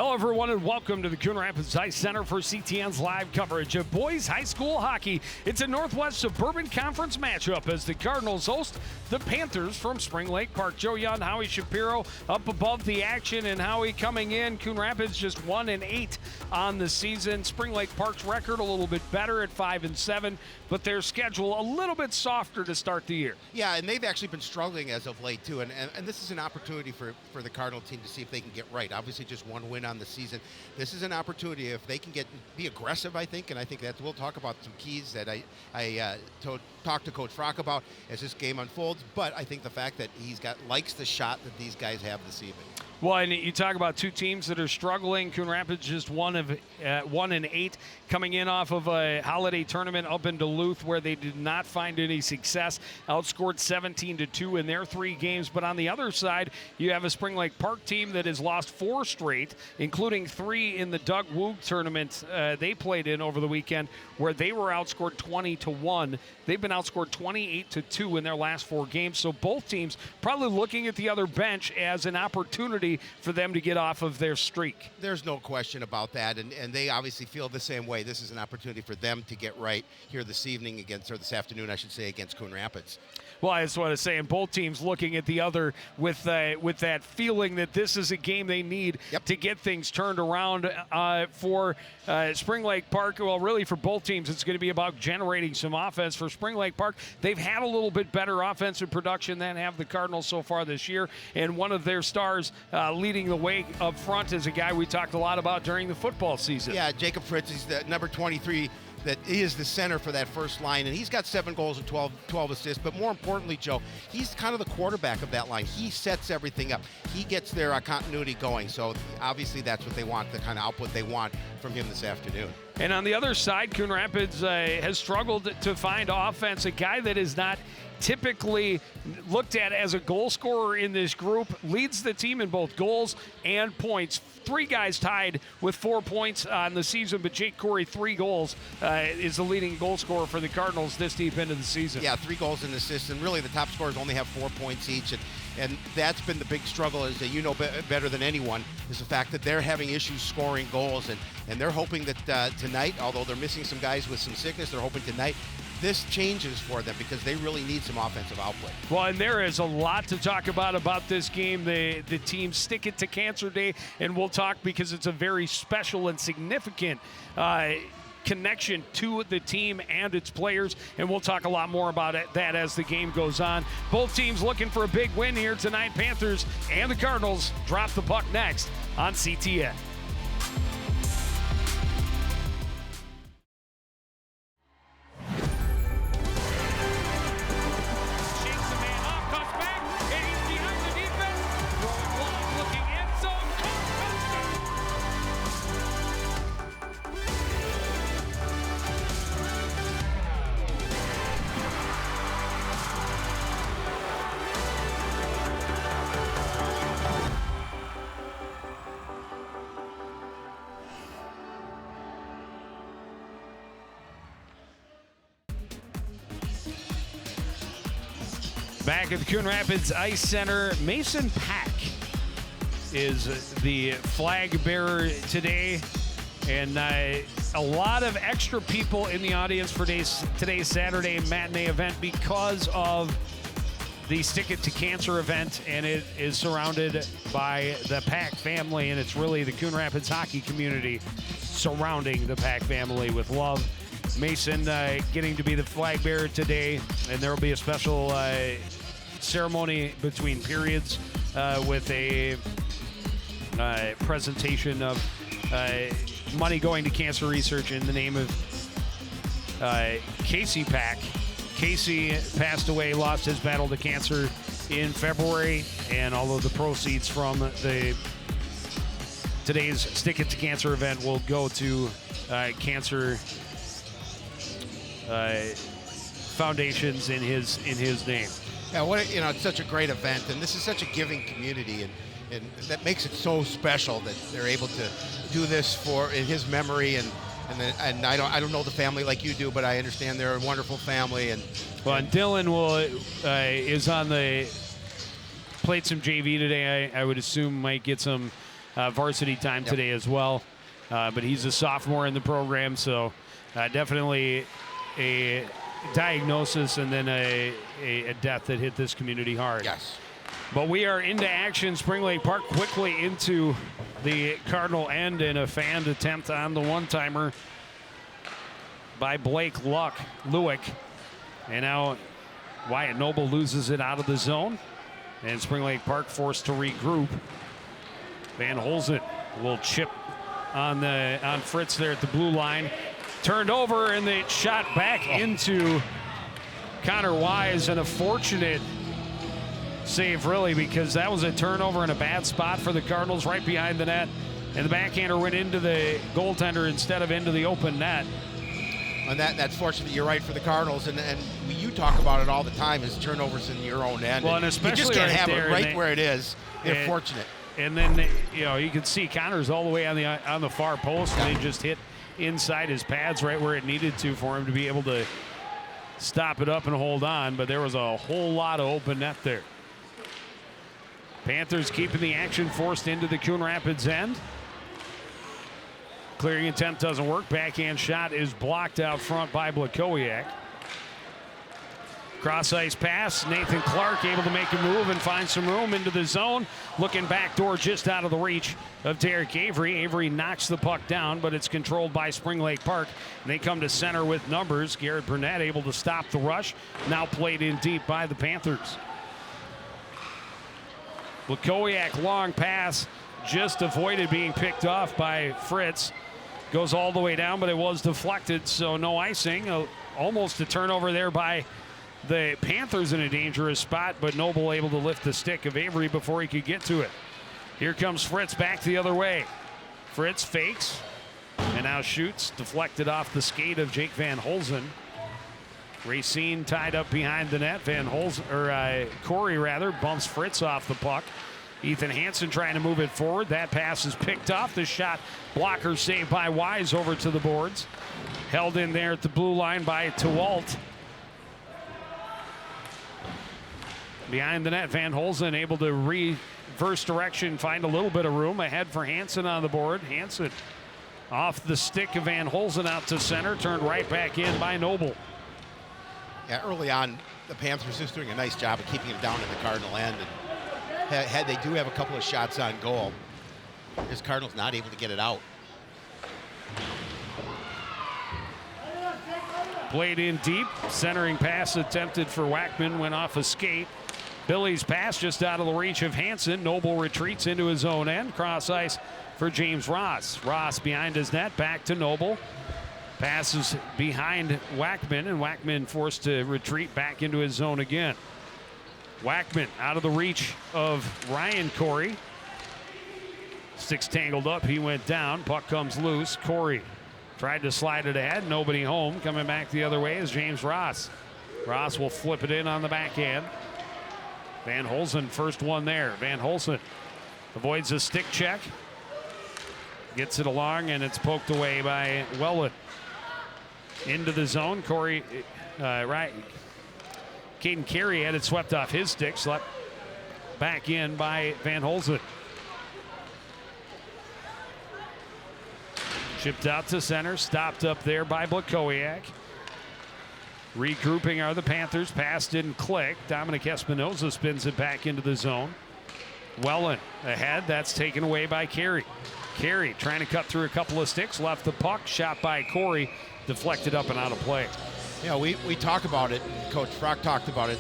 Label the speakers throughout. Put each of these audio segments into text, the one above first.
Speaker 1: Hello, everyone, and welcome to the Coon Rapids Ice Center for CTN's live coverage of boys high school hockey. It's a Northwest Suburban Conference matchup as the Cardinals host the Panthers from Spring Lake Park. Joe Young, Howie Shapiro up above the action, and Howie coming in. Coon Rapids just 1-8 on the season. Spring Lake Park's record a little bit better at 5-7, but their schedule a little bit softer to start the year.
Speaker 2: Yeah, and they've actually been struggling as of late, too. And this is an opportunity for the Cardinal team to see if they can get right. Obviously, just one win on the season. This is an opportunity if they can be aggressive, I think, and I think that we'll talk about some keys that I talked to Coach Frock about as this game unfolds. But I think the fact that likes the shot that these guys have this evening.
Speaker 1: Well, and you talk about two teams that are struggling. Coon Rapids just 1-8, coming in off of a holiday tournament up in Duluth where they did not find any success. Outscored 17-2 in their 3 games. But on the other side, you have a Spring Lake Park team that has lost 4 straight, including 3 in the Doug Woog tournament they played in over the weekend, where they were outscored 20-1. They've been outscored 28-2 in their last 4 games. So both teams probably looking at the other bench as an opportunity for them to get off of their streak.
Speaker 2: There's no question about that, and they obviously feel the same way. This is an opportunity for them to get right here this evening this afternoon, I should say, against Coon Rapids.
Speaker 1: Well, I just want to say, and both teams looking at the other with that feeling that this is a game they need to get things turned around for Spring Lake Park. Well, really for both teams, it's going to be about generating some offense. For Spring Lake Park, they've had a little bit better offensive production than have the Cardinals so far this year, and one of their stars leading the way up front is a guy we talked a lot about during the football season.
Speaker 2: Yeah, Jacob Fritz is the number 23. That is the center for that first line, and he's got 7 goals and 12 assists. But more importantly, Joe, he's kind of the quarterback of that line. He sets everything up. He gets their continuity going. So obviously that's what they want, the kind of output they want from him this afternoon.
Speaker 1: And on the other side, Coon Rapids has struggled to find offense. A guy that is not typically looked at as a goal scorer in this group, leads the team in both goals and points. 3 guys tied with 4 points on the season, but Jake Corey, 3 goals, is the leading goal scorer for the Cardinals this deep into the season.
Speaker 2: Yeah, 3 goals and assists, and really the top scorers only have 4 points each, and that's been the big struggle, is that you know better than anyone, is the fact that they're having issues scoring goals, and they're hoping that tonight, although they're missing some guys with some sickness, they're hoping tonight this changes for them because they really need some offensive output.
Speaker 1: Well, and there is a lot to talk about this game. The team stick it to Cancer Day, and we'll talk because it's a very special and significant connection to the team and its players, and we'll talk a lot more about that as the game goes on. Both teams looking for a big win here tonight. Panthers and the Cardinals drop the puck next on CTN. Back at the Coon Rapids Ice Center, Mason Pack is the flag bearer today, and a lot of extra people in the audience for today's Saturday matinee event because of the Stick It to Cancer event, and it is surrounded by the Pack family, and it's really the Coon Rapids hockey community surrounding the Pack family with love. Mason getting to be the flag bearer today, and there will be a special ceremony between periods with a presentation of money going to cancer research in the name of Casey Pack. Casey passed away, lost his battle to cancer in February, and all of the proceeds from today's Stick It to Cancer event will go to cancer foundations in his name.
Speaker 2: Yeah, it's such a great event, and this is such a giving community, and that makes it so special that they're able to do this in his memory, and I don't know the family like you do, but I understand they're a wonderful family. And
Speaker 1: Dylan is on the played some JV today. I would assume might get some varsity time today as well. But he's a sophomore in the program, so definitely a diagnosis and then a death that hit this community hard.
Speaker 2: Yes.
Speaker 1: But we are into action. Spring Lake Park quickly into the Cardinal end, and a fanned attempt on the one-timer by Blake Lewick. And now Wyatt Noble loses it out of the zone, and Spring Lake Park forced to regroup. Van Holzen, a little chip on Fritz there at the blue line. Turned over, and they shot back into Connor Wise, and a fortunate save, really, because that was a turnover in a bad spot for the Cardinals right behind the net, and the backhander went into the goaltender instead of into the open net.
Speaker 2: And that's fortunate. You're right for the Cardinals, and you talk about it all the time, is turnovers in your own end.
Speaker 1: Well, and especially
Speaker 2: you just can't
Speaker 1: right
Speaker 2: have
Speaker 1: there,
Speaker 2: it right where it is. They're fortunate.
Speaker 1: And then you can see Connor's all the way on the far post, and they just hit inside his pads right where it needed to for him to be able to stop it up and hold on. But there was a whole lot of open net there. Panthers keeping the action, forced into the Coon Rapids end. Clearing attempt doesn't work. Backhand shot is blocked out front by Blakowiak. Cross ice pass. Nathan Clark able to make a move and find some room into the zone. Looking backdoor just out of the reach of Derek Avery. Avery knocks the puck down, but it's controlled by Spring Lake Park. And they come to center with numbers. Garrett Burnett able to stop the rush. Now played in deep by the Panthers. Blakowiak long pass. Just avoided being picked off by Fritz. Goes all the way down, but it was deflected, so no icing. Almost a turnover there by the Panthers in a dangerous spot, but Noble able to lift the stick of Avery before he could get to it. Here comes Fritz back the other way. Fritz fakes and now shoots, deflected off the skate of Jake Van Holzen. Racine tied up behind the net. Corey bumps Fritz off the puck. Ethan Hansen trying to move it forward. That pass is picked off. The shot blocker saved by Wise over to the boards. Held in there at the blue line by Tewalt. Behind the net, Van Holzen able to reverse direction, find a little bit of room. Ahead for Hansen on the board. Hansen off the stick of Van Holzen out to center. Turned right back in by Noble.
Speaker 2: Yeah, early on, the Panthers just doing a nice job of keeping it down in the Cardinal end. And they do have a couple of shots on goal. This Cardinals not able to get it out.
Speaker 1: Played in deep. Centering pass attempted for Wackman. Went off a skate. Billy's pass just out of the reach of Hansen. Noble retreats into his own end. Cross ice for James Ross. Ross behind his net. Back to Noble. Passes behind Wackman, and Wackman forced to retreat back into his zone again. Wackman out of the reach of Ryan Corey. Sticks tangled up. He went down. Puck comes loose. Corey tried to slide it ahead. Nobody home. Coming back the other way is James Ross. Ross will flip it in on the backhand. Van Holzen first one there. Van Holzen avoids a stick check. Gets it along, and it's poked away by Welland. Into the zone. Corey, right. Caden Carey had it swept off his stick, slept back in by Van Holzen. Chipped out to center, stopped up there by Blakowiak. Regrouping are the Panthers. Pass didn't click. Dominic Espinoza spins it back into the zone. Welland ahead. That's taken away by Carey. Carey trying to cut through a couple of sticks. Left the puck. Shot by Corey. Deflected up and out of play.
Speaker 2: Yeah, we talk about it. Coach Frock talked about it.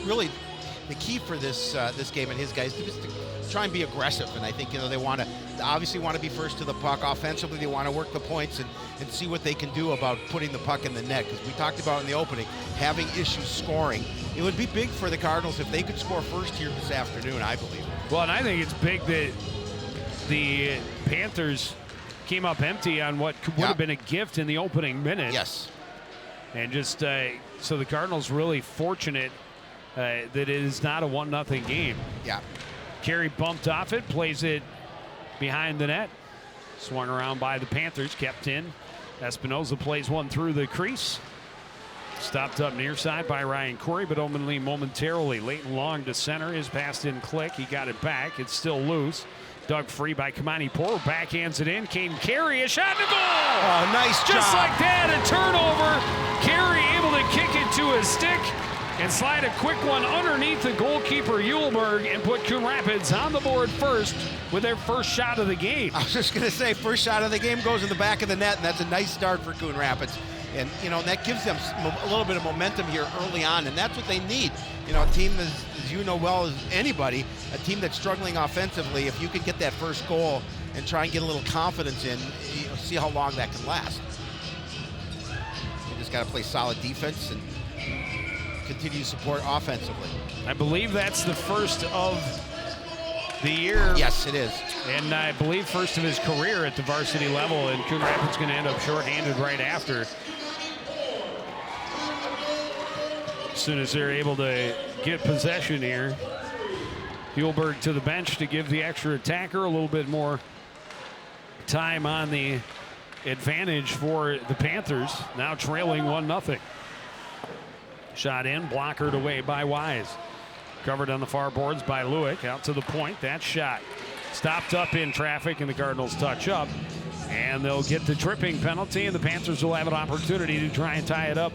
Speaker 2: Really, the key for this game and his guys is to try and be aggressive. And I think they obviously want to be first to the puck. Offensively, they want to work the points and see what they can do about putting the puck in the net. Because we talked about in the opening having issues scoring. It would be big for the Cardinals if they could score first here this afternoon, I believe.
Speaker 1: Well, and I think it's big that the Panthers came up empty on what would have been a gift in the opening minute.
Speaker 2: Yes.
Speaker 1: And just so the Cardinals really fortunate that it is not a 1-0 game.
Speaker 2: Yeah.
Speaker 1: Carey bumped off it, plays it behind the net. Swung around by the Panthers, kept in. Espinoza plays one through the crease. Stopped up near side by Ryan Corey, but only momentarily. Leighton Long to center. His pass didn't click. He got it back. It's still loose. Dug free by Kamani Poor. Backhands it in. Caden Carey, a shot and a goal!
Speaker 2: Oh, nice job.
Speaker 1: Just like that, a turnover. Carey able to kick it to his stick and slide a quick one underneath the goalkeeper, Uhlberg, and put Coon Rapids on the board first with their first shot of the game.
Speaker 2: I was just going to say, first shot of the game goes in the back of the net, and that's a nice start for Coon Rapids. And, you know, that gives them a little bit of momentum here early on, and that's what they need. You know, a team, as you know well as anybody, a team that's struggling offensively, if you can get that first goal and try and get a little confidence in, you know, see how long that can last. You just got to play solid defense and continue to support offensively.
Speaker 1: I believe that's the first of the year.
Speaker 2: Yes, it is.
Speaker 1: And I believe first of his career at the varsity level, and Coon Rapids going to end up shorthanded right after. As soon as they're able to get possession here, Uhlberg to the bench to give the extra attacker a little bit more time on the advantage for the Panthers, now trailing 1-0. Shot in, blockered away by Wise. Covered on the far boards by Lewick. Out to the point. That shot stopped up in traffic, and the Cardinals touch up. And they'll get the tripping penalty, and the Panthers will have an opportunity to try and tie it up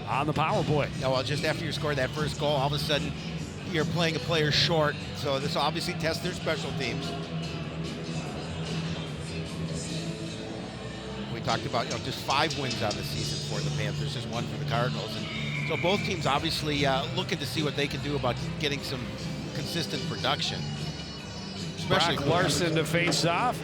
Speaker 1: on the power play.
Speaker 2: Yeah, well, just after you score that first goal, all of a sudden you're playing a player short. So this obviously tests their special teams. We talked about, you know, just 5 wins on the season for the Panthers, just 1 for the Cardinals. And so both teams obviously looking to see what they can do about getting some consistent production. Especially
Speaker 1: Brock Larson to face off,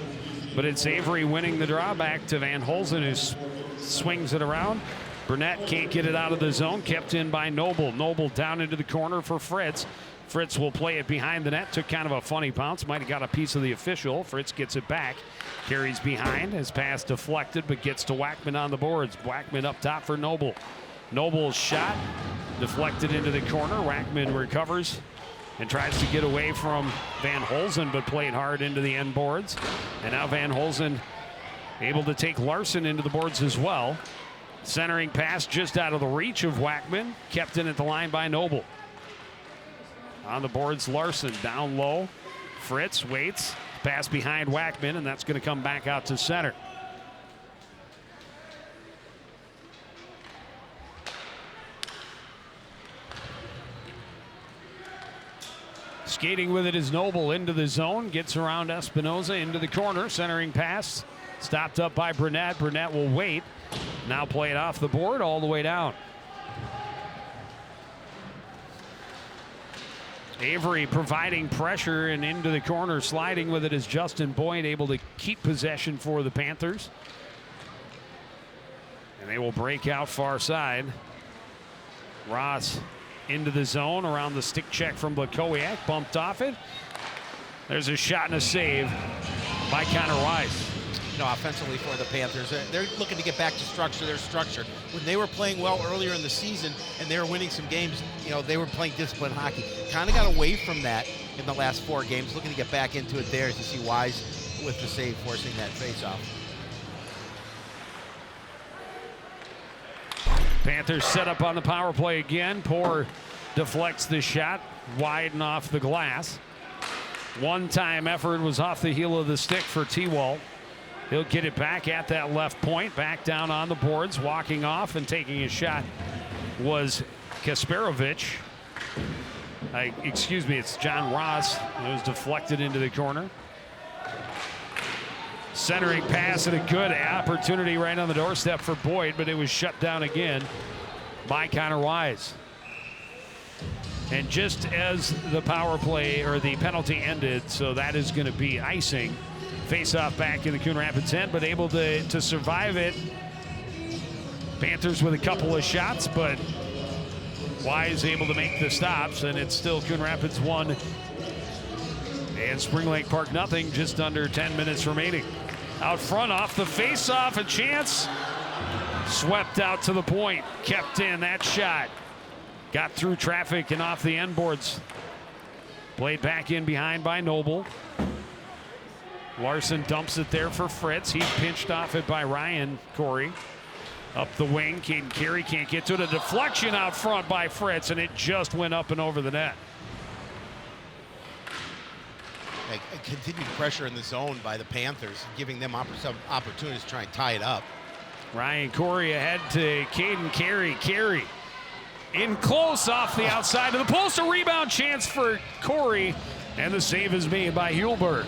Speaker 1: but it's Avery winning the draw back to Van Holzen, who swings it around. Burnett can't get it out of the zone, kept in by Noble. Noble down into the corner for Fritz. Fritz will play it behind the net. Took kind of a funny bounce, might have got a piece of the official. Fritz gets it back, carries behind, his pass deflected, but gets to Wackman on the boards. Wackman up top for Noble. Noble's shot deflected into the corner. Wackman recovers and tries to get away from Van Holzen, but played hard into the end boards. And now Van Holzen able to take Larson into the boards as well. Centering pass just out of the reach of Wackman, kept in at the line by Noble. On the boards, Larson down low. Fritz waits, pass behind Wackman, and that's going to come back out to center. Skating with it is Noble into the zone, gets around Espinoza into the corner. Centering pass stopped up by Burnett. Burnett will wait. Now play it off the board all the way down. Avery providing pressure and into the corner. Sliding with it is Justin Boyd, able to keep possession for the Panthers. And they will break out far side. Ross into the zone around the stick check from Blakowiak. Bumped off it. There's a shot and a save by Connor Wise.
Speaker 2: You know, offensively for the Panthers, they're looking to get back to structure. Their structure. When they were playing well earlier in the season and they were winning some games, you know, they were playing disciplined hockey. Kind of got away from that in the last 4 games. Looking to get back into it there as you see Wise with the save, forcing that faceoff.
Speaker 1: Panthers set up on the power play again. Poor deflects the shot wide and off the glass. One-time effort was off the heel of the stick for T-Walt. He'll get it back at that left point, back down on the boards, walking off and taking a shot was Kasparovich. Excuse me, it's John Ross. It was deflected into the corner. Centering pass and a good opportunity right on the doorstep for Boyd, but it was shut down again by Connor Wise. And just as the power play or the penalty ended, so that is going to be icing. Face-off back in the Coon Rapids end, but able to survive it. Panthers with a couple of shots, but Wise able to make the stops, and it's still Coon Rapids 1 and Spring Lake Park nothing. Just under 10 minutes remaining. Out front off the face-off, a chance. Swept out to the point, kept in that shot. Got through traffic and off the end boards. Played back in behind by Noble. Larson dumps it there for Fritz. He pinched off it by Ryan Corey. Up the wing, Caden Carey can't get to it. A deflection out front by Fritz, and it just went up and over the net.
Speaker 2: continued pressure in the zone by the Panthers, giving them some opportunities to try and tie it up.
Speaker 1: Ryan Corey ahead to Caden Carey. Carey in close off the outside of the post. A rebound chance for Corey, and the save is made by Hulberg.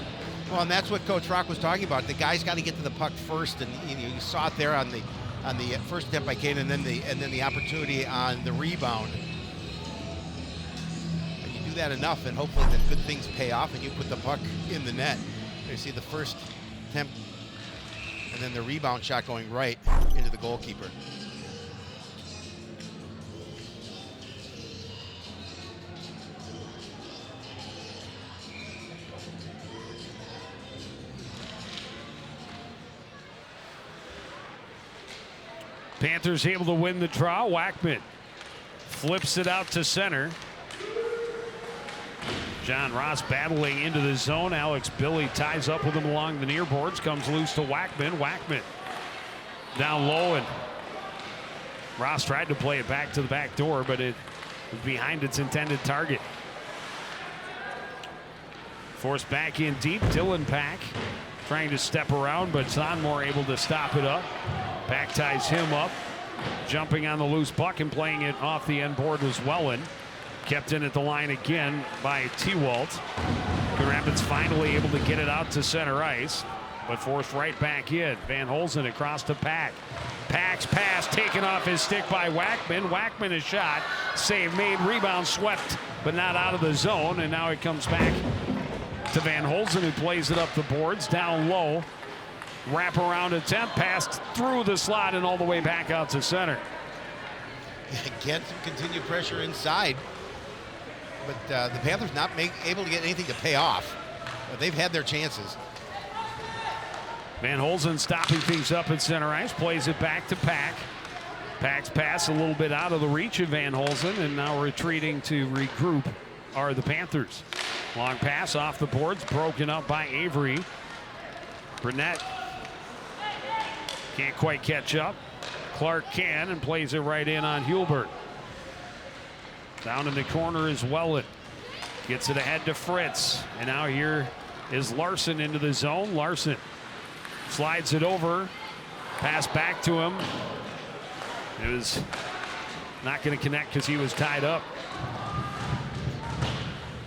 Speaker 2: Well, and that's what Coach Rock was talking about. The guy's got to get to the puck first, and you saw it there on the first attempt by Caden, and then the opportunity on the rebound. And you do that enough, and hopefully then good things pay off, and you put the puck in the net. You see the first attempt, and then the rebound shot going right into the goalkeeper.
Speaker 1: Panthers able to win the draw. Wackman flips it out to center. John Ross battling into the zone. Alex Billy ties up with him along the near boards. Comes loose to Wackman. Wackman down low, and Ross tried to play it back to the back door, but it was behind its intended target. Forced back in deep. Dylan Pack trying to step around, but Sonmore able to stop it up. Pack ties him up, jumping on the loose puck and playing it off the end board was Welland. Kept in at the line again by T-Walt. Coon Rapids finally able to get it out to center ice, but forced right back in. Van Holzen across to Pack. Pack's pass taken off his stick by Wackman. Wackman is shot. Save made. Rebound swept, but not out of the zone. And now it comes back to Van Holzen, who plays it up the boards. Down low. Wraparound attempt, passed through the slot and all the way back out to center.
Speaker 2: Again, some continued pressure inside, but the Panthers not able to get anything to pay off. But they've had their chances.
Speaker 1: Van Holzen stopping things up at center ice, plays it back to Pack. Pack's pass a little bit out of the reach of Van Holzen, and now retreating to regroup are the Panthers. Long pass off the boards, broken up by Avery. Burnett can't quite catch up. Clark can and plays it right in on Hulberg. Down in the corner is Welland. Gets it ahead to Fritz. And now here is Larson into the zone. Larson slides it over. Pass back to him. It was not going to connect because he was tied up.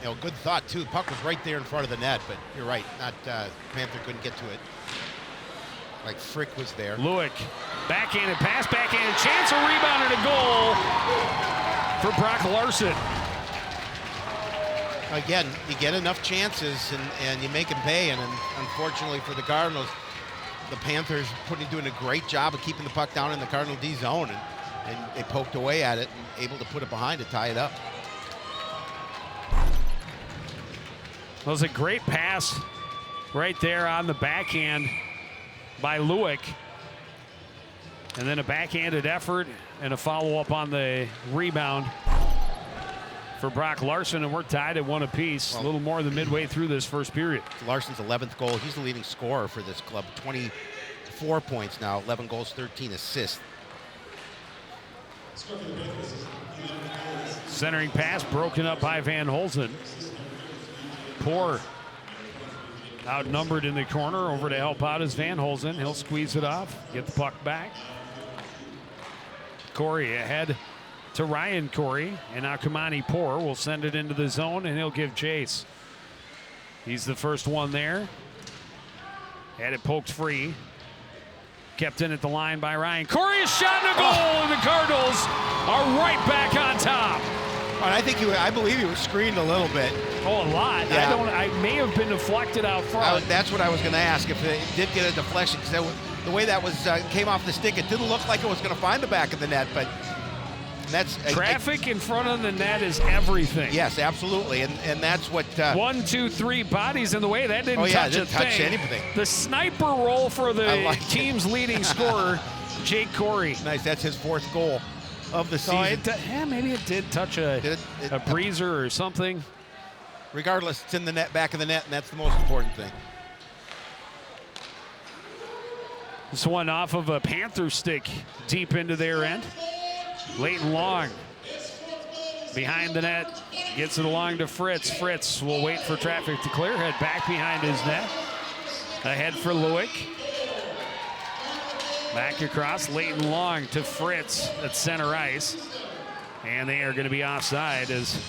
Speaker 2: You know, good thought too. The puck was right there in front of the net, but you're right. Panther couldn't get to it. Like Frick was there.
Speaker 1: Lewick, backhanded pass, backhanded chance, a rebound and a goal for Brock Larson.
Speaker 2: Again, you get enough chances and you make them pay, and unfortunately for the Cardinals, the Panthers doing a great job of keeping the puck down in the Cardinal D zone, and they poked away at it and able to put it behind to tie it up.
Speaker 1: That was a great pass right there on the backhand by Lewick. And then a backhanded effort and a follow-up on the rebound for Brock Larson, and we're tied at 1 apiece. A little more than midway through this first period.
Speaker 2: Larson's 11th goal. He's the leading scorer for this club. 24 points now, 11 goals, 13 assists.
Speaker 1: Centering pass broken up by Van Holzen. Poor outnumbered in the corner. Over to help out is Van Holzen. He'll squeeze it off, get the puck back. Corey ahead to Ryan Corey, and now Kamani Poor will send it into the zone, and he'll give chase. He's the first one there. Had it poked free. Kept in at the line by Ryan Corey. A shot and a goal, and the Cardinals are right back on top.
Speaker 2: And I believe he was screened a little bit.
Speaker 1: Oh, a lot.
Speaker 2: Yeah.
Speaker 1: I may have been deflected out front.
Speaker 2: That's what I was going to ask, if it did get a deflection, because the way that was came off the stick, it didn't look like it was going to find the back of the net, but that's
Speaker 1: traffic in front of the net is everything.
Speaker 2: Yes, absolutely, and that's what
Speaker 1: 1, 2, 3 bodies in the way. That didn't touch
Speaker 2: anything.
Speaker 1: The sniper roll for the team's leading scorer, Jake Corey.
Speaker 2: Nice. That's his 4th goal of the season.
Speaker 1: Maybe it did touch a breezer or something.
Speaker 2: Regardless, it's in the net, back of the net, and that's the most important thing.
Speaker 1: This one off of a Panther stick deep into their end. Leighton Long behind the net, gets it along to Fritz. Fritz will wait for traffic to clear, head back behind his net. Ahead for Lewick. Back across, late and long to Fritz at center ice. And they are going to be offside as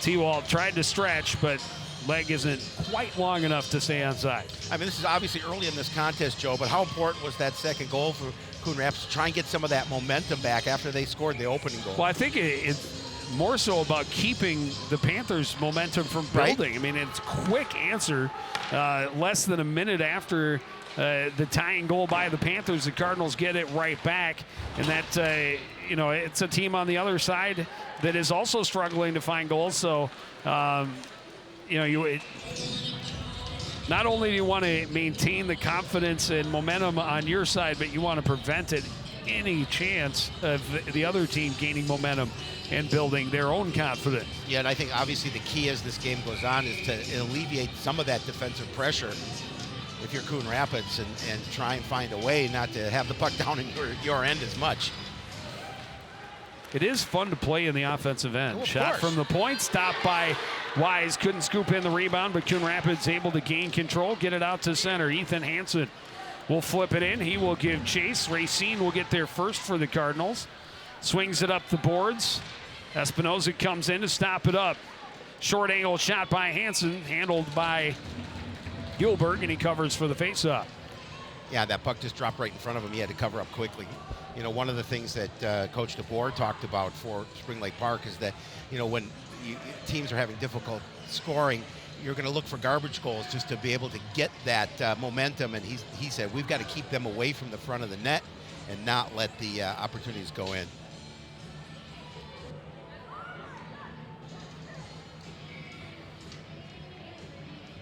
Speaker 1: T-Wall tried to stretch, but leg isn't quite long enough to stay onside.
Speaker 2: I mean, this is obviously early in this contest, Joe, but how important was that second goal for Coon Rapids to try and get some of that momentum back after they scored the opening goal?
Speaker 1: Well, I think it's more so about keeping the Panthers' momentum from building. Right? I mean, it's a quick answer. Less than a minute after the tying goal by the Panthers, the Cardinals get it right back. And that, you know, it's a team on the other side that is also struggling to find goals. So, you know, not only do you want to maintain the confidence and momentum on your side, but you want to prevent any chance of the other team gaining momentum and building their own confidence.
Speaker 2: Yeah, and I think obviously the key as this game goes on is to alleviate some of that defensive pressure if you're Coon Rapids and try and find a way not to have the puck down in your end as much.
Speaker 1: It is fun to play in the offensive end.
Speaker 2: Oh,
Speaker 1: Shot from the point, stopped by Wise. Couldn't scoop in the rebound, but Coon Rapids able to gain control, get it out to center. Ethan Hansen will flip it in. He will give chase. Racine will get there first for the Cardinals. Swings it up the boards. Espinoza comes in to stop it up. Short angle shot by Hansen, handled by Gilbert, and he covers for the faceoff.
Speaker 2: Yeah, that puck just dropped right in front of him. He had to cover up quickly. You know, one of the things that Coach DeBoer talked about for Spring Lake Park is that, you know, when teams are having difficult scoring, you're going to look for garbage goals just to be able to get that momentum. And he said, we've got to keep them away from the front of the net and not let the opportunities go in.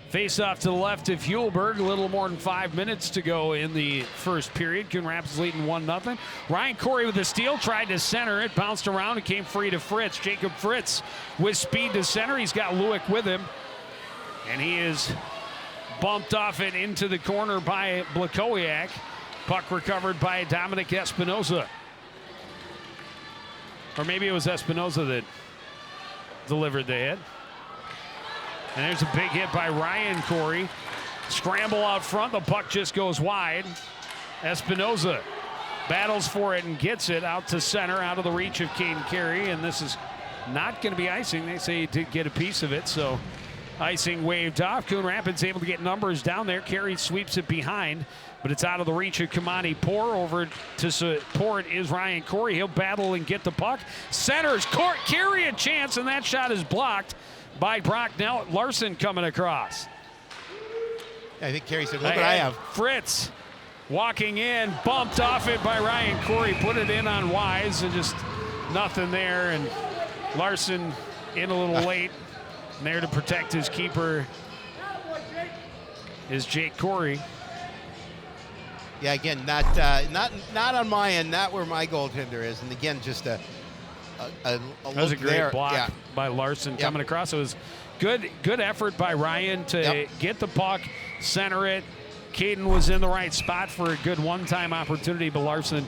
Speaker 1: Face off to the left of Hulberg. A little more than 5 minutes to go in the first period. Coon Rapids leading 1-0. Ryan Corey with the steal, tried to center it, bounced around and came free to Fritz. Jacob Fritz with speed to center. He's got Lewick with him. And he is bumped off it into the corner by Blakowiak. Puck recovered by Dominic Espinoza. Or maybe it was Espinoza that delivered the hit. And there's a big hit by Ryan Corey. Scramble out front. The puck just goes wide. Espinoza battles for it and gets it out to center, out of the reach of Caden Carey. And this is not going to be icing. They say he did get a piece of it, so icing waved off. Coon Rapids able to get numbers down there. Carey sweeps it behind, but it's out of the reach of Kamani Poor. Over to support is Ryan Corey. He'll battle and get the puck. Centers Carey a chance, and that shot is blocked by Brock Larson coming across.
Speaker 2: I think Carey said, look what I have.
Speaker 1: Fritz walking in, bumped off it by Ryan Corey, put it in on Wise, and just nothing there. And Larson in a little late. And there to protect his keeper is Jake Corey.
Speaker 2: Yeah, again, not on my end, not where my goaltender is. And again, just a
Speaker 1: that was a great block by Larson coming across. It was good effort by Ryan to get the puck, center it. Caden was in the right spot for a good one-time opportunity, but Larson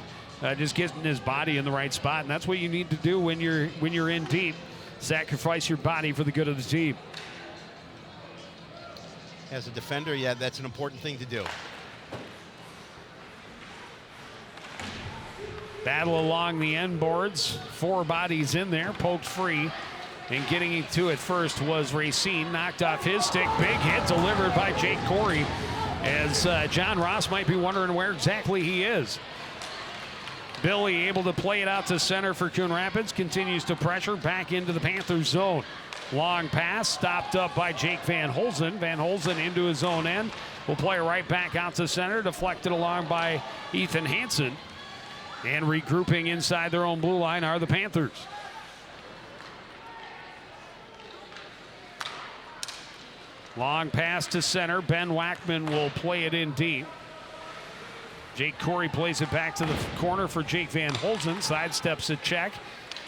Speaker 1: just getting his body in the right spot, and that's what you need to do when you're in deep. Sacrifice your body for the good of the team.
Speaker 2: As a defender, yeah, that's an important thing to do.
Speaker 1: Battle along the end boards. 4 bodies in there, poked free. And getting to it first was Racine. Knocked off his stick. Big hit delivered by Jake Corey. As John Ross might be wondering where exactly he is. Billy able to play it out to center for Coon Rapids. Continues to pressure back into the Panthers zone. Long pass stopped up by Jake Van Holzen. Van Holzen into his own end. Will play it right back out to center. Deflected along by Ethan Hansen. And regrouping inside their own blue line are the Panthers. Long pass to center. Ben Wackman will play it in deep. Jake Corey plays it back to the corner for Jake Van Holzen. Sidesteps a check.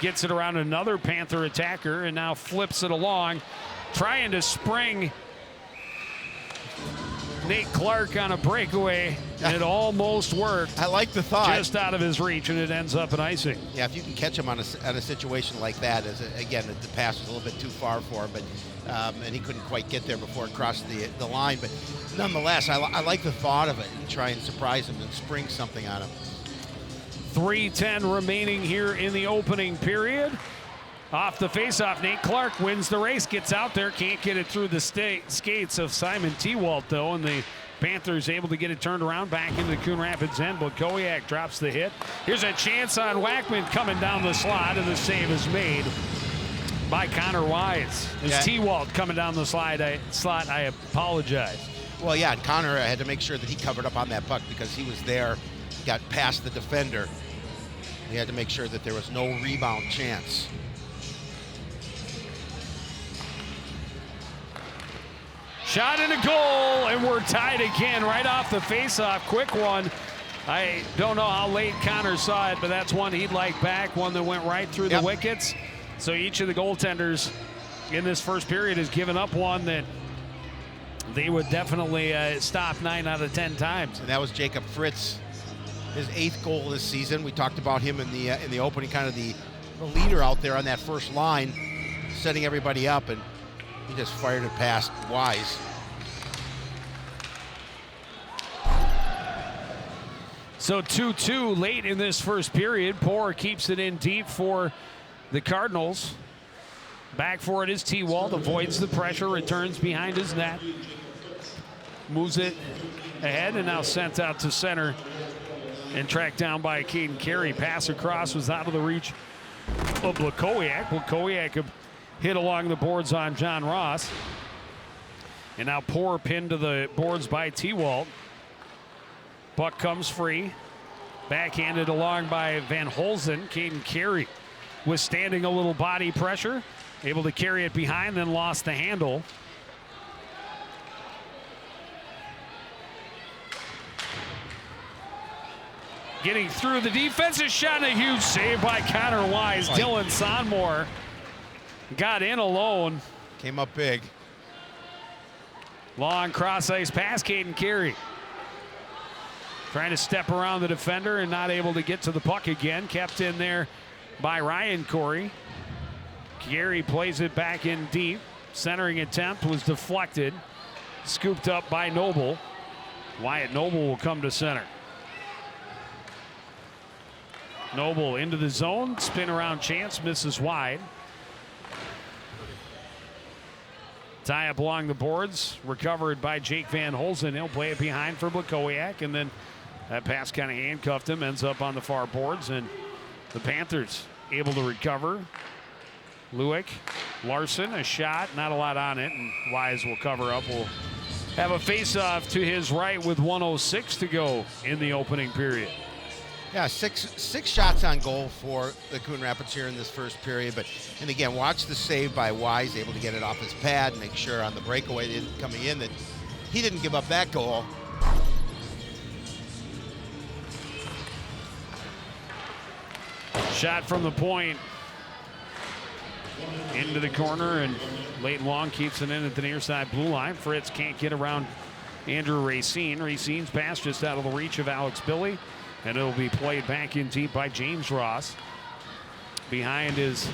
Speaker 1: Gets it around another Panther attacker and now flips it along. Trying to spring Nate Clark on a breakaway, and it almost worked.
Speaker 2: I like the thought.
Speaker 1: Just out of his reach, and it ends up an icing.
Speaker 2: Yeah, if you can catch him on a situation like that, again, the pass was a little bit too far for him, but and he couldn't quite get there before it crossed the line. But nonetheless, I like the thought of it and try and surprise him and spring something on him.
Speaker 1: 3:10 remaining here in the opening period. Off the faceoff, Nate Clark wins the race, gets out there, can't get it through the skates of Simon Tewalt, though, and the Panthers able to get it turned around back into the Coon Rapids end. Blakowiak drops the hit. Here's a chance on Wackman coming down the slot, and the save is made by Connor Wise. It's Tewalt coming down the slot. I apologize.
Speaker 2: Well, yeah, and Connor had to make sure that he covered up on that puck because he was there, got past the defender. He had to make sure that there was no rebound chance.
Speaker 1: Shot and a goal, and we're tied again right off the faceoff. Quick one. I don't know how late Connor saw it, but that's one he'd like back, one that went right through the wickets. So each of the goaltenders in this first period has given up one that they would definitely stop 9 out of 10 times.
Speaker 2: And that was Jacob Fritz, his 8th goal this season. We talked about him in the opening, kind of the leader out there on that first line, setting everybody up, and he just fired it past Wise.
Speaker 1: So 2-2 late in this first period. Poor keeps it in deep for the Cardinals. Back for it is Tewalt, avoids the pressure, returns behind his net. Moves it ahead and now sent out to center and tracked down by Caden Carey. Pass across was out of the reach of Blakowiak. Blakowiak hit along the boards on John Ross. And now Poor pinned to the boards by Tewalt. Puck comes free. Backhanded along by Van Holzen. Caden Carey withstanding a little body pressure. Able to carry it behind, then lost the handle. Getting through the defensive shot and a huge save by Connor Wise. Dylan Sonmore got in alone.
Speaker 2: Came up big.
Speaker 1: Long cross ice pass, Caden Carey. Trying to step around the defender and not able to get to the puck again. Kept in there by Ryan Corey. Carey plays it back in deep. Centering attempt was deflected. Scooped up by Noble. Wyatt Noble will come to center. Noble into the zone. Spin around chance. Misses wide. Tie up along the boards. Recovered by Jake Van Holzen. He'll play it behind for Blakowiak. And then that pass kind of handcuffed him. Ends up on the far boards. And the Panthers able to recover. Lewick, Larson, a shot, not a lot on it, and Wise will cover up. We'll have a face-off to his right with 1:06 to go in the opening period.
Speaker 2: Yeah, six shots on goal for the Coon Rapids here in this first period. And again, watch the save by Wise, able to get it off his pad, make sure on the breakaway coming in that he didn't give up that goal.
Speaker 1: Shot from the point. Into the corner, and Leighton Long keeps it in at the near side blue line. Fritz can't get around Andrew Racine. Racine's pass just out of the reach of Alex Billy, and it'll be played back in deep by James Ross. Behind is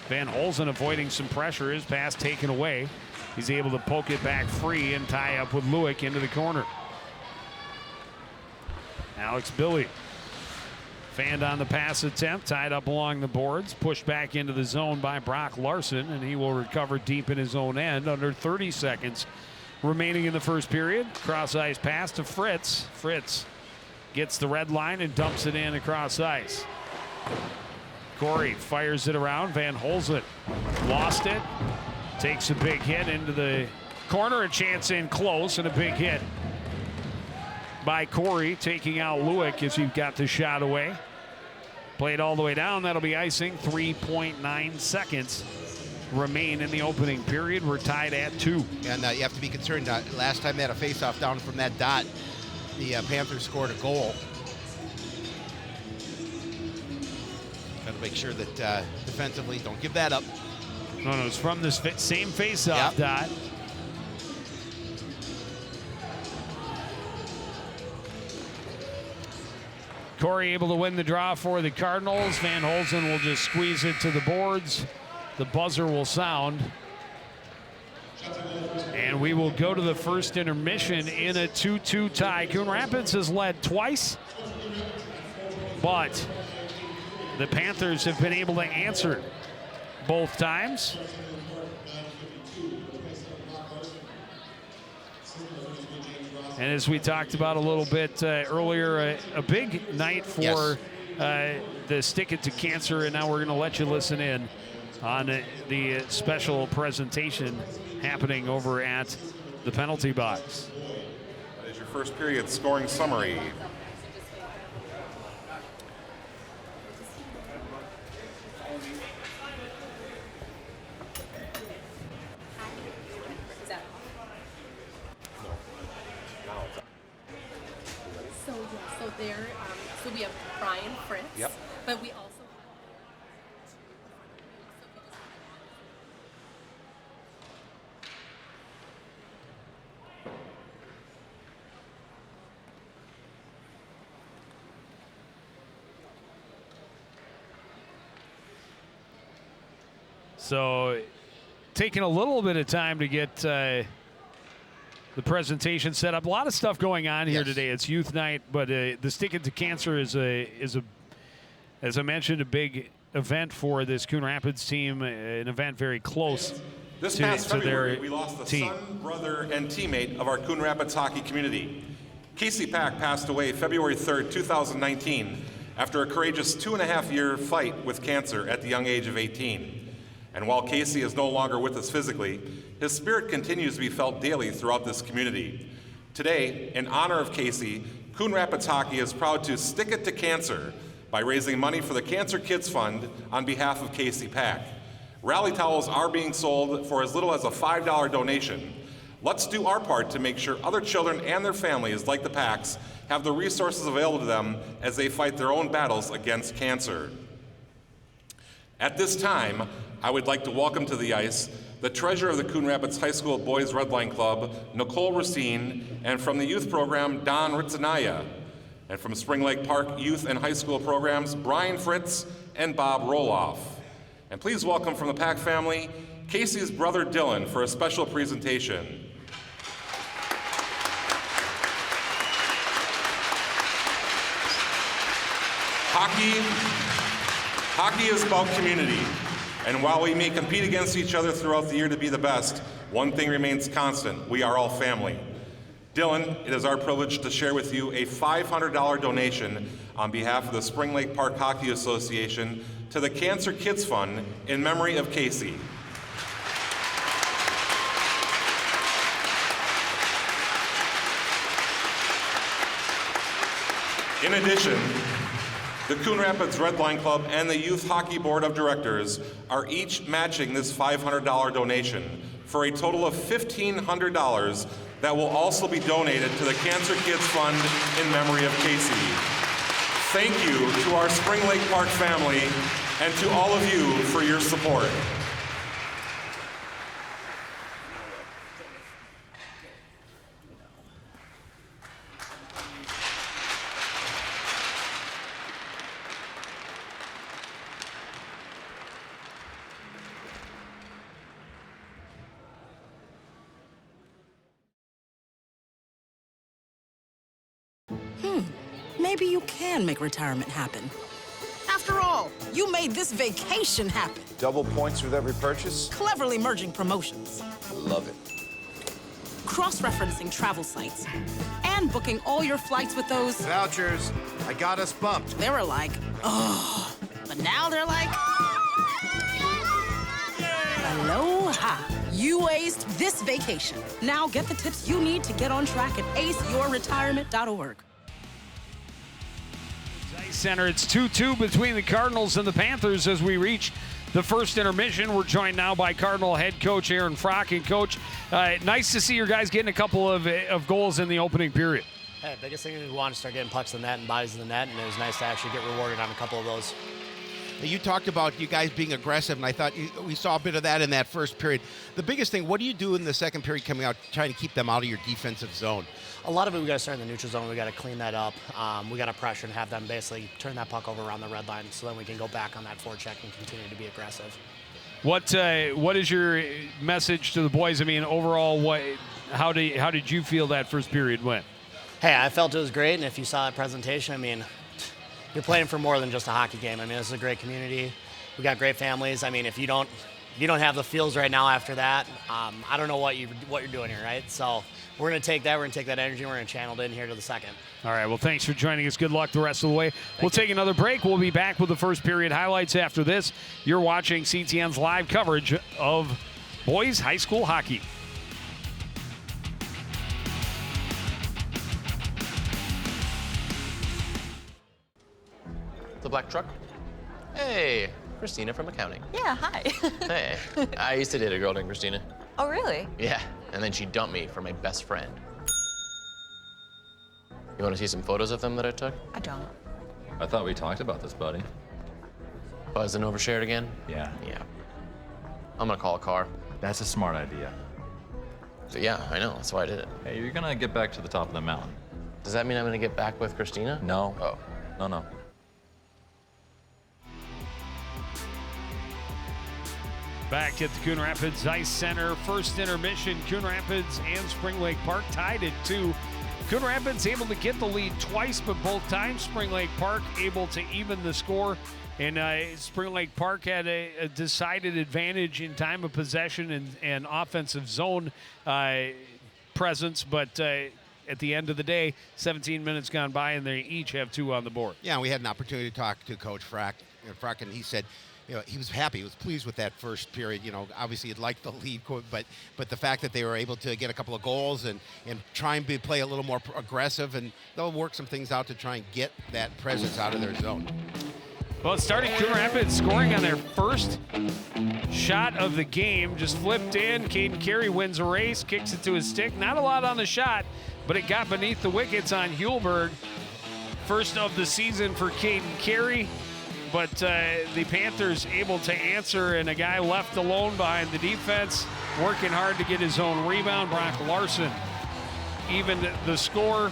Speaker 1: Van Holzen, avoiding some pressure. His pass taken away. He's able to poke it back free and tie up with Lewick into the corner. Alex Billy fanned on the pass attempt, tied up along the boards, pushed back into the zone by Brock Larson, and he will recover deep in his own end. Under 30 seconds remaining in the first period. Cross ice pass to Fritz. Fritz gets the red line and dumps it in across ice. Corey fires it around. Van Holzen lost it. Takes a big hit into the corner. A chance in close, and a big hit by Corey, taking out Lewick as he got the shot away. Played all the way down. That'll be icing. 3.9 seconds remain in the opening period. We're tied at 2.
Speaker 2: And you have to be concerned. Last time they had a faceoff down from that dot, the Panthers scored a goal. Got to make sure that defensively, don't give that up.
Speaker 1: No, it's from this same faceoff dot. Corey able to win the draw for the Cardinals. Van Holzen will just squeeze it to the boards. The buzzer will sound. And we will go to the first intermission in a 2-2 tie. Coon Rapids has led twice, but the Panthers have been able to answer both times. And as we talked about a little bit earlier, a big night for the Stick It to Cancer, and now we're going to let you listen in on the special presentation happening over at the penalty box.
Speaker 3: That is your first period scoring summary.
Speaker 4: So there, so we have Brian Fritz.
Speaker 3: Yep.
Speaker 4: But we also
Speaker 1: So taking a little bit of time to get the presentation set up. A lot of stuff going on here today. It's youth night, but the Stick It to Cancer is a, as I mentioned, a big event for this Coon Rapids team, an event very close
Speaker 3: This
Speaker 1: to,
Speaker 3: past
Speaker 1: to
Speaker 3: February,
Speaker 1: their
Speaker 3: we lost a
Speaker 1: team.
Speaker 3: son, brother, and teammate of our Coon Rapids hockey community. Casey Pack passed away February 3rd, 2019, after a courageous 2.5-year fight with cancer at the young age of 18. And while Casey is no longer with us physically, his spirit continues to be felt daily throughout this community. Today, in honor of Casey, Coon Rapids Hockey is proud to stick it to cancer by raising money for the Cancer Kids Fund on behalf of Casey Pack. Rally towels are being sold for as little as a $5 donation. Let's do our part to make sure other children and their families, like the Packs, have the resources available to them as they fight their own battles against cancer. At this time, I would like to welcome to the ice the treasurer of the Coon Rapids High School Boys Red Line Club, Nicole Racine, and from the youth program, Don Ritzanaya. And from Spring Lake Park Youth and High School programs, Brian Fritz and Bob Roloff. And please welcome from the Pack family, Casey's brother Dylan for a special presentation. Hockey is about community. And while we may compete against each other throughout the year to be the best, one thing remains constant: we are all family. Dylan, it is our privilege to share with you a $500 donation on behalf of the Spring Lake Park Hockey Association to the Cancer Kids Fund in memory of Casey. In addition, the Coon Rapids Red Line Club and the Youth Hockey Board of Directors are each matching this $500 donation for a total of $1,500 that will also be donated to the Cancer Kids Fund in memory of Casey. Thank you to our Spring Lake Park family and to all of you for your support.
Speaker 5: Maybe you can make retirement happen. After all, you made this vacation happen.
Speaker 6: Double points with every purchase?
Speaker 5: Cleverly merging promotions.
Speaker 6: Love it.
Speaker 5: Cross-referencing travel sites. And booking all your flights with those...
Speaker 6: Vouchers. I got us bumped.
Speaker 5: They were like, oh. But now they're like... Aloha. You aced this vacation. Now get the tips you need to get on track at aceyourretirement.org.
Speaker 1: Center. It's 2-2 between the Cardinals and the Panthers as we reach the first intermission. We're joined now by Cardinal head coach Aaron Frock. And Coach, nice to see your guys getting a couple of goals in the opening period.
Speaker 7: Hey, biggest thing is we want to start getting pucks in the net and bodies in the net, and it was nice to actually get rewarded on a couple of those.
Speaker 2: You talked about you guys being aggressive, and I thought we saw a bit of that in that first period. The biggest thing, what do you do in the second period coming out, trying to keep them out of your defensive zone?
Speaker 7: A lot of it, we got to start in the neutral zone. We got to clean that up. We got to pressure and have them basically turn that puck over around the red line, so then we can go back on that forecheck and continue to be aggressive.
Speaker 1: What is your message to the boys? I mean, overall, how did you feel that first period went?
Speaker 7: Hey, I felt it was great, and if you saw that presentation, I mean, you're playing for more than just a hockey game. I mean, this is a great community. We got great families. I mean, if you don't have the feels right now after that, I don't know what you're doing here, right? So we're going to take that. We're going to take that energy. We're going to channel it in here to the second.
Speaker 1: All right. Well, thanks for joining us. Good luck the rest of the way. We'll take another break. We'll be back with the first period highlights after this. You're watching CTN's live coverage of boys high school hockey.
Speaker 8: The black truck? Hey, Christina from accounting.
Speaker 9: Yeah, hi.
Speaker 8: Hey, I used to date a girl named Christina.
Speaker 9: Oh, really?
Speaker 8: Yeah, and then she dumped me for my best friend. You want to see some photos of them that I took?
Speaker 9: I don't.
Speaker 10: I thought we talked about this, buddy.
Speaker 8: Buzzed and overshared again?
Speaker 10: Yeah.
Speaker 8: Yeah. I'm gonna call a car.
Speaker 10: That's a smart idea.
Speaker 8: So yeah, I know, that's why I did it.
Speaker 10: Hey, you're gonna get back to the top of the mountain.
Speaker 8: Does that mean I'm gonna get back with Christina?
Speaker 10: No.
Speaker 8: Oh.
Speaker 10: No.
Speaker 1: Back at the Coon Rapids Ice Center, first intermission, Coon Rapids and Spring Lake Park tied at 2. Coon Rapids able to get the lead twice, but both times Spring Lake Park able to even the score. And Spring Lake Park had a decided advantage in time of possession and offensive zone presence, but at the end of the day, 17 minutes gone by, and they each have 2 on the board.
Speaker 2: Yeah, we had an opportunity to talk to Coach Frack, and he said, he was happy. He was pleased with that first period. Obviously he'd liked the lead, but the fact that they were able to get a couple of goals and try and play a little more aggressive, and they'll work some things out to try and get that presence out of their zone.
Speaker 1: Well, it started Coon Rapids scoring on their first shot of the game. Just flipped in. Caden Carey wins a race, kicks it to his stick. Not a lot on the shot, but it got beneath the wickets on Hulberg. First of the season for Caden Carey. But the Panthers able to answer, and a guy left alone behind the defense, working hard to get his own rebound. Brock Larson evened the score.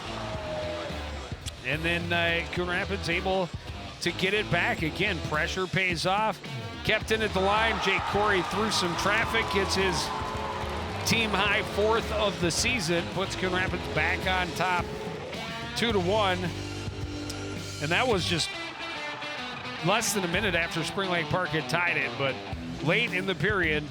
Speaker 1: And then Coon Rapids able to get it back. Again, pressure pays off. Kept in at the line. Jake Corey through some traffic, gets his team high 4th of the season, puts Coon Rapids back on top 2-1. And that was just less than a minute after Spring Lake Park had tied it, but late in the period,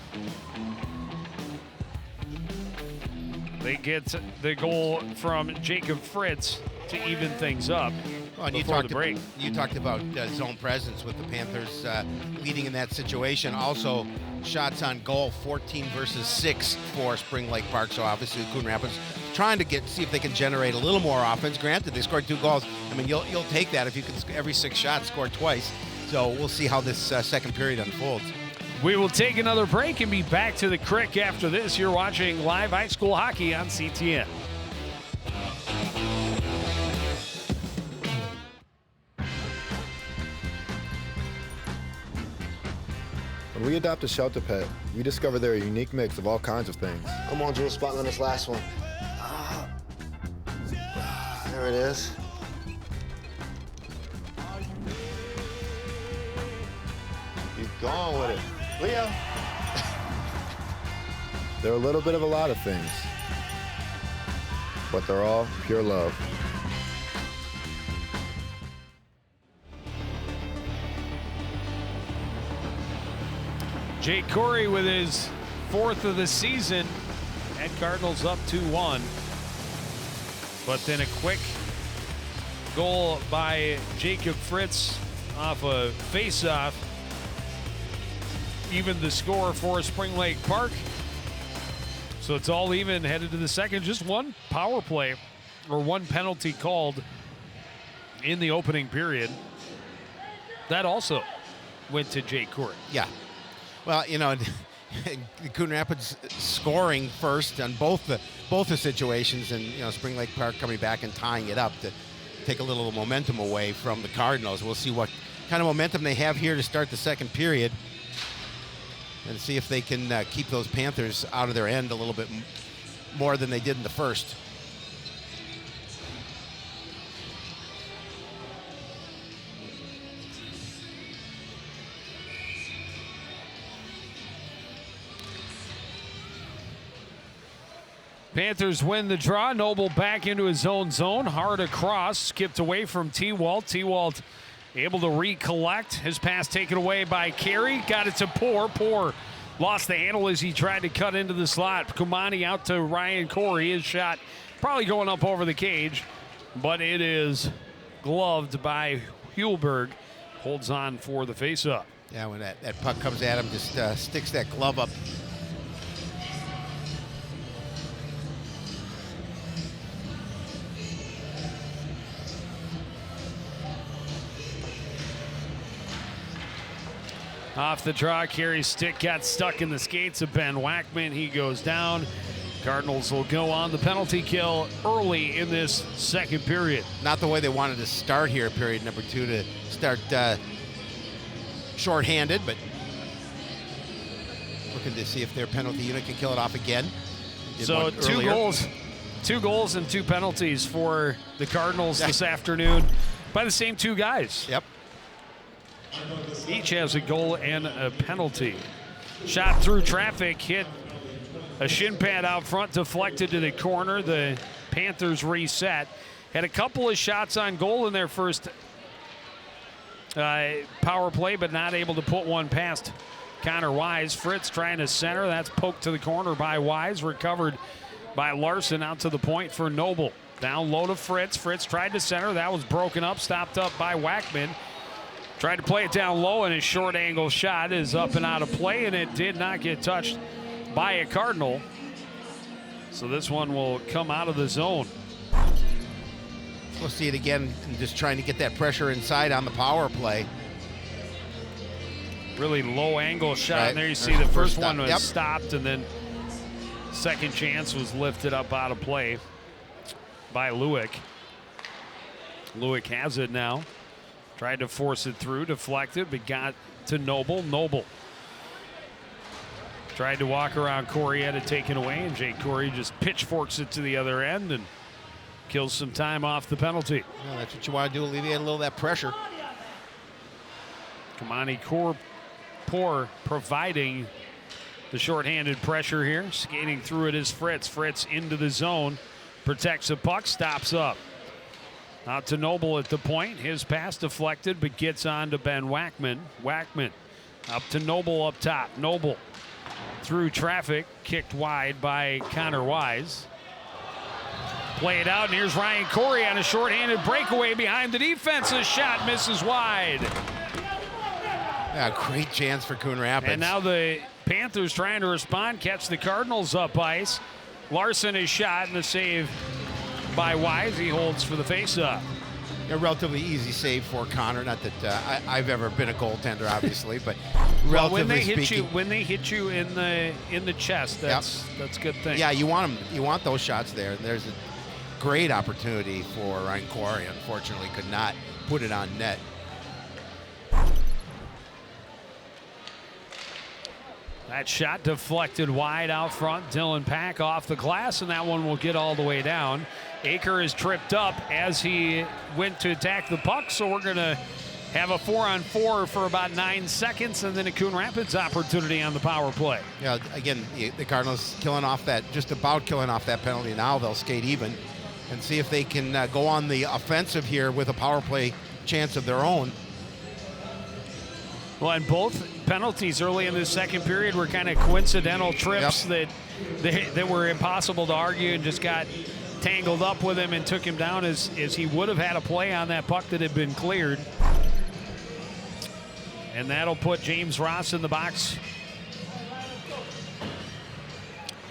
Speaker 1: they get the goal from Jacob Fritz to even things up.
Speaker 2: Well, and you talked about zone presence with the Panthers leading in that situation. Also, shots on goal, 14 versus 6 for Spring Lake Park. So obviously, Coon Rapids trying to see if they can generate a little more offense. Granted, they scored 2 goals. I mean, you'll take that if you can every 6 shots score twice. So we'll see how this second period unfolds.
Speaker 1: We will take another break and be back to the Crick after this. You're watching live high school hockey on CTN.
Speaker 11: When we adopt a shelter pet, we discover they're a unique mix of all kinds of things.
Speaker 6: I'm on Jules spot on this last one. There it is. Keep going with it. Leo.
Speaker 11: They're a little bit of a lot of things, but they're all pure love.
Speaker 1: Jake Corey with his 4th of the season, and Cardinals up 2-1. But then a quick goal by Jacob Fritz off a face-off even the score for Spring Lake Park. So it's all even headed to the second. Just one power play or one penalty called in the opening period. That also went to Jake Corey.
Speaker 2: Yeah. Well, Coon Rapids scoring first on both the situations, and Spring Lake Park coming back and tying it up to take a little momentum away from the Cardinals. We'll see what kind of momentum they have here to start the second period, and see if they can keep those Panthers out of their end a little bit more than they did in the first.
Speaker 1: Panthers win the draw. Noble back into his own zone. Hard across. Skipped away from T-Walt. T-Walt able to recollect. His pass taken away by Carey. Got it to Poor. Poor lost the handle as he tried to cut into the slot. Kumani out to Ryan Corey. His shot probably going up over the cage, but it is gloved by Hulberg. Holds on for the faceoff.
Speaker 2: Yeah, when that puck comes at him, just sticks that glove up.
Speaker 1: Off the draw, Carey's stick got stuck in the skates of Ben Wackman. He goes down. Cardinals will go on the penalty kill early in this second period.
Speaker 2: Not the way they wanted to start here, period number 2, to start shorthanded, but looking to see if their penalty unit can kill it off again.
Speaker 1: So two goals and 2 penalties for the Cardinals this afternoon by the same 2 guys.
Speaker 2: Yep.
Speaker 1: Each has a goal and a penalty. Shot through traffic, hit a shin pad out front, deflected to the corner. The Panthers reset. Had a couple of shots on goal in their first power play, but not able to put one past Connor Wise. Fritz trying to center. That's poked to the corner by Wise. Recovered by Larson out to the point for Noble. Down low to Fritz. Fritz tried to center. That was broken up, stopped up by Wackman. Tried to play it down low, and his short angle shot is up and out of play, and it did not get touched by a Cardinal. So this one will come out of the zone.
Speaker 2: We'll see it again, and just trying to get that pressure inside on the power play.
Speaker 1: Really low angle shot,
Speaker 2: Right.
Speaker 1: and there you see the first one was
Speaker 2: Yep.
Speaker 1: stopped, and then second chance was lifted up out of play by Lewick. Lewick has it now. Tried to force it through, deflected, but got to Noble. Noble tried to walk around Corey, had it taken away, and Jake Corey just pitchforks it to the other end and kills some time off the penalty.
Speaker 2: Well, that's what you want to do, alleviate a little of that pressure.
Speaker 1: Kamani Poor providing the shorthanded pressure here. Skating through it is Fritz. Fritz into the zone, protects the puck, stops up. Out to Noble at the point. His pass deflected, but gets on to Ben Wackman. Wackman up to Noble up top. Noble through traffic, kicked wide by Connor Wise. Play it out, and here's Ryan Corey on a shorthanded breakaway behind the defense. His shot misses wide.
Speaker 2: Yeah, great chance for Coon Rapids.
Speaker 1: And now the Panthers trying to respond, catch the Cardinals up ice. Larson is shot, and the save by Wise. He holds for the faceoff.
Speaker 2: A relatively easy save for Connor. Not that I've ever been a goaltender, obviously, but
Speaker 1: Well,
Speaker 2: relatively
Speaker 1: when they hit
Speaker 2: speaking,
Speaker 1: you, when they hit you in the chest, that's a good thing.
Speaker 2: yeah, you want them. You want those shots there. There's a great opportunity for Ryan Corey. Unfortunately, could not put it on net.
Speaker 1: That shot deflected wide out front. Dylan Pack off the glass, and that one will get all the way down. Aker is tripped up as he went to attack the puck, so we're going to have a 4-on-4 for about 9 seconds, and then a Coon Rapids opportunity on the power play.
Speaker 2: Yeah, again, the Cardinals killing off that, just about killing off that penalty. Now they'll skate even and see if they can go on the offensive here with a power play chance of their own.
Speaker 1: Well, and both penalties early in the second period were kind of coincidental trips that were impossible to argue, and just got tangled up with him and took him down as he would have had a play on that puck that had been cleared. And that'll put James Ross in the box.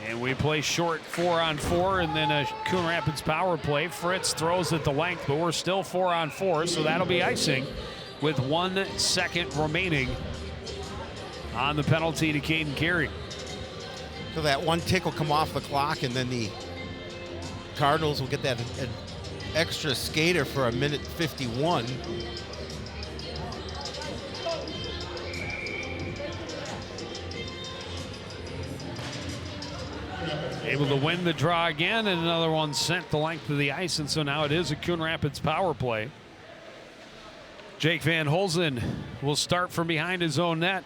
Speaker 1: And we play short 4-on-4, and then a Coon Rapids power play. Fritz throws it the length, but we're still 4-on-4, so that'll be icing with 1 second remaining on the penalty to Caden Carey.
Speaker 2: So that one tick will come off the clock, and then the Cardinals will get that an extra skater for 1:51.
Speaker 1: Able to win the draw again, and another one sent the length of the ice, and so now it is a Coon Rapids power play. Jake Van Holzen will start from behind his own net.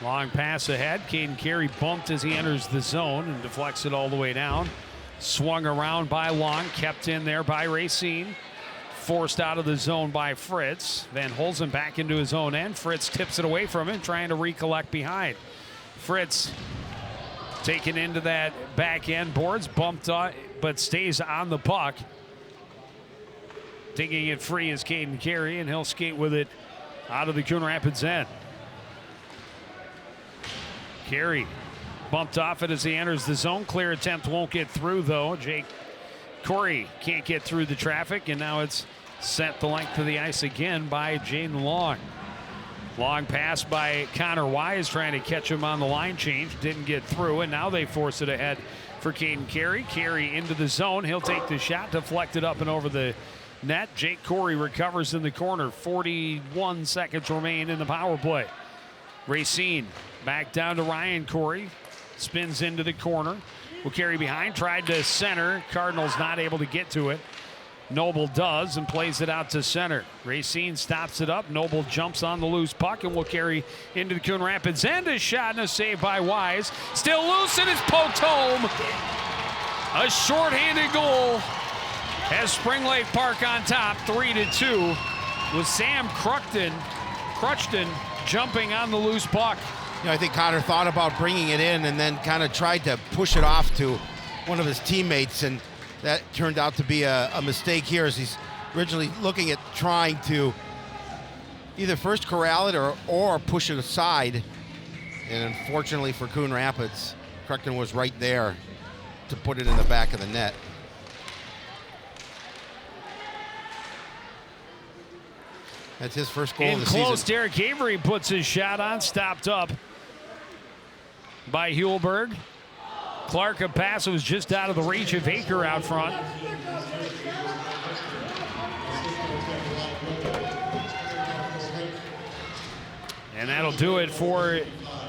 Speaker 1: Long pass ahead. Caden Carey bumped as he enters the zone and deflects it all the way down. Swung around by Long, kept in there by Racine. Forced out of the zone by Fritz. Van Holzen back into his own end. Fritz tips it away from him, trying to recollect behind. Fritz taken into that back end boards, bumped up, but stays on the puck. Taking it free is Caden Carey, and he'll skate with it out of the Coon Rapids end. Carey bumped off it as he enters the zone. Clear attempt won't get through, though. Jake Corey can't get through the traffic, and now it's sent the length of the ice again by Jaden Long. Long pass by Connor Wise, trying to catch him on the line change. Didn't get through, and now they force it ahead for Caden Carey. Carey into the zone. He'll take the shot, deflected up and over the net. Jake Corey recovers in the corner. 41 seconds remain in the power play. Racine back down to Ryan Corey. Spins into the corner. Will carry behind. Tried to center. Cardinals not able to get to it. Noble does and plays it out to center. Racine stops it up. Noble jumps on the loose puck and will carry into the Coon Rapids end. A shot and a save by Wise. Still loose and it's poked home. A shorthanded goal has Spring Lake Park on top, 3-2, with Sam Crutchton jumping on the loose puck.
Speaker 2: You know, I think Connor thought about bringing it in and then kind of tried to push it off to one of his teammates, and that turned out to be a mistake here, as he's originally looking at trying to either first corral it or push it aside. And unfortunately for Coon Rapids, Crutchton was right there to put it in the back of the net. That's his first goal of the
Speaker 1: close,
Speaker 2: season.
Speaker 1: Derek Avery puts his shot on, stopped up by Hulberg. Clark, a pass was just out of the reach of Aker out front. And that'll do it for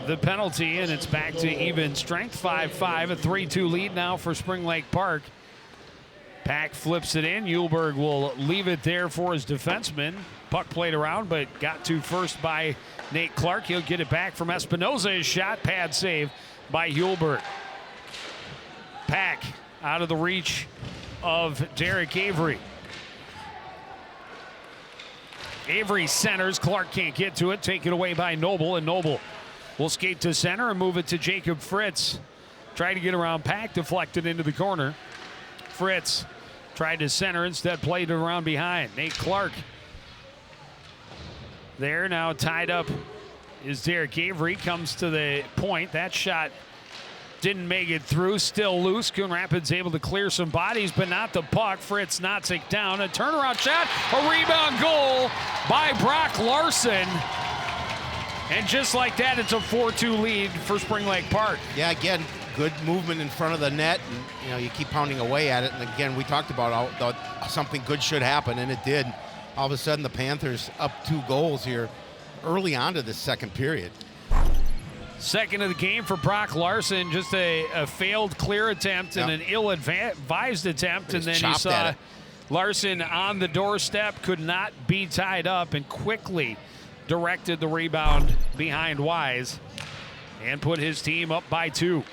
Speaker 1: the penalty, and it's back to even strength, 5-5, a 3-2 lead now for Spring Lake Park. Pack flips it in. Hulberg will leave it there for his defenseman. Puck played around, but got to first by Nate Clark. He'll get it back from Espinoza. His shot, pad save by Hulberg. Pack out of the reach of Derek Avery. Avery centers. Clark can't get to it. Taken away by Noble, and Noble will skate to center and move it to Jacob Fritz. Tried to get around Pack, deflected into the corner. Fritz tried to center, instead played it around behind. Nate Clark there, now tied up is Derek Avery. Comes to the point. That shot didn't make it through. Still loose. Coon Rapids able to clear some bodies, but not the puck. Fritz knocks it down. A turnaround shot. A rebound goal by Brock Larson. And just like that, it's a 4-2 lead for Spring Lake Park.
Speaker 2: Yeah, again, good movement in front of the net, and you know, you keep pounding away at it. And again, we talked about something good should happen, and it did. All of a sudden, the Panthers up 2 goals here early on to the second period.
Speaker 1: Second of the game for Brock Larson. Just a failed clear attempt and an ill-advised attempt, and then you saw Larson on the doorstep, could not be tied up, and quickly directed the rebound behind Wise and put his team up by 2.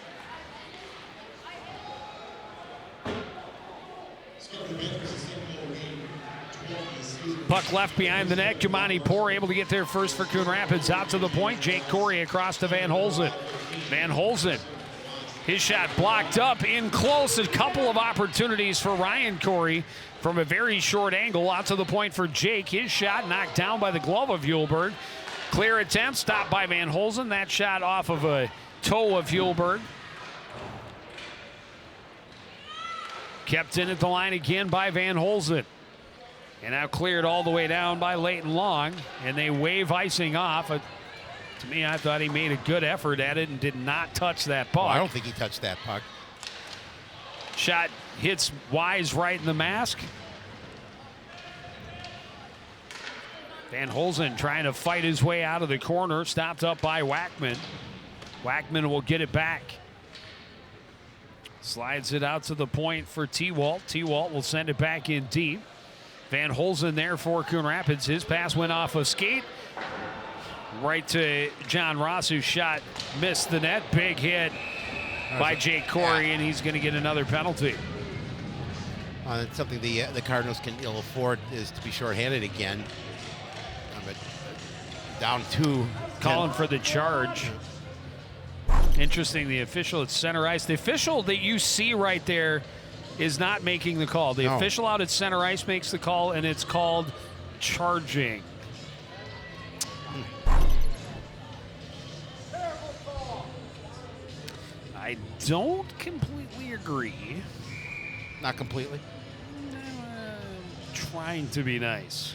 Speaker 1: Puck left behind the net. Kimani Poor able to get there first for Coon Rapids. Out to the point. Jake Corey across to Van Holzen. Van Holzen, his shot blocked up in close. A couple of opportunities for Ryan Corey from a very short angle. Out to the point for Jake. His shot knocked down by the glove of Hulberg. Clear attempt stopped by Van Holzen. That shot off of a toe of Hulberg. Kept in at the line again by Van Holzen. And now cleared all the way down by Leighton Long. And they wave icing off. To me, I thought he made a good effort at it and did not touch that puck.
Speaker 2: Oh, I don't think he touched that puck.
Speaker 1: Shot hits Wise right in the mask. Van Holzen trying to fight his way out of the corner. Stopped up by Wackman. Wackman will get it back. Slides it out to the point for T-Walt. T-Walt will send it back in deep. Van Holzen there for Coon Rapids. His pass went off a skate. Right to John Ross, whose shot missed the net. Big hit by Jake Corey, and he's going to get another penalty.
Speaker 2: It's something the Cardinals can ill afford is to be shorthanded again. But down 2.
Speaker 1: Calling for the charge. Interesting, the official at center ice. The official that you see right there is not making the call. The official out at center ice makes the call, and it's called charging. I don't completely agree.
Speaker 2: Not completely?
Speaker 1: Trying to be nice.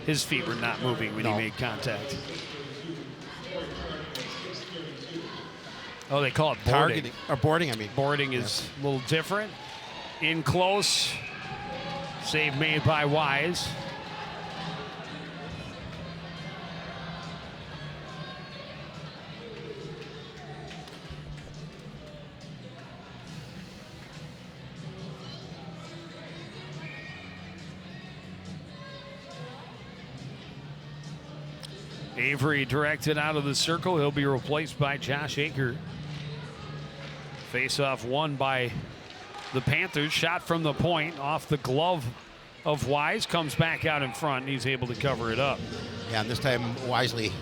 Speaker 1: His feet were not moving when he made contact. Oh, they call it boarding.
Speaker 2: Targeting. Or boarding, I mean.
Speaker 1: Boarding is a little different. In close. Save made by Wise. Avery directed out of the circle. He'll be replaced by Josh Aker. Face-off won by the Panthers. Shot from the point off the glove of Wise. Comes back out in front. And he's able to cover it up.
Speaker 2: Yeah, and this time wisely,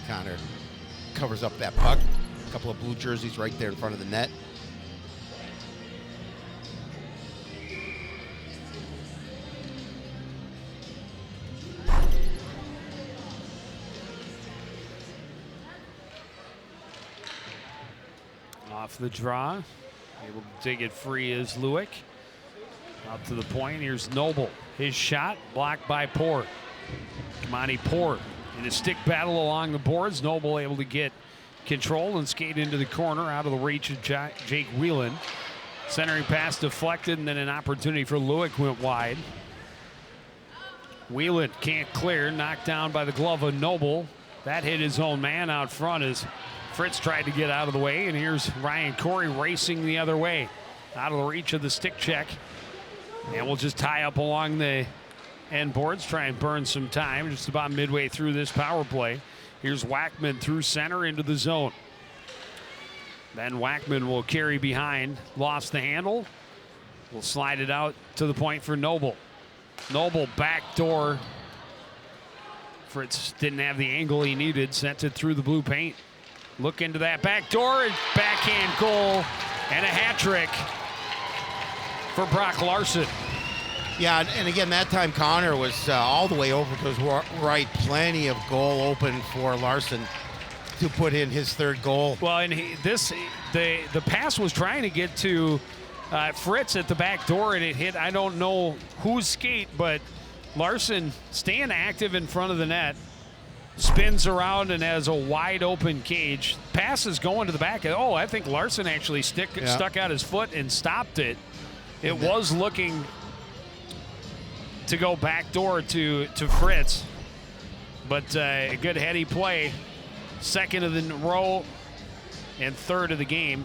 Speaker 2: Connor covers up that puck. A couple of blue jerseys right there in front of the net.
Speaker 1: Off the draw. Able to take it free is Lewick. Up to the point. Here's Noble. His shot blocked by Poor. Monty Poor in a stick battle along the boards. Noble able to get control and skate into the corner out of the reach of Jake Whelan. Centering pass deflected, and then an opportunity for Lewick went wide. Whelan can't clear. Knocked down by the glove of Noble. That hit his own man out front as Fritz tried to get out of the way, and here's Ryan Corey racing the other way. Out of the reach of the stick check. And we'll just tie up along the end boards, try and burn some time just about midway through this power play. Here's Wackman through center into the zone. Then Wackman will carry behind. Lost the handle. Will slide it out to the point for Noble. Noble backdoor. Fritz didn't have the angle he needed. Sent it through the blue paint. Look into that back door, backhand goal, and a hat trick for Brock Larson.
Speaker 2: Yeah, and again, that time Connor was all the way over to his right. Plenty of goal open for Larson to put in his third goal.
Speaker 1: Well, and the pass was trying to get to Fritz at the back door, and it hit, I don't know whose skate, but Larson staying active in front of the net. Spins around and has a wide open cage. Pass is going to the back. Oh, I think Larson actually stuck out his foot and stopped it. It was looking to go backdoor to Fritz. But a good heady play. Second of the row and third of the game.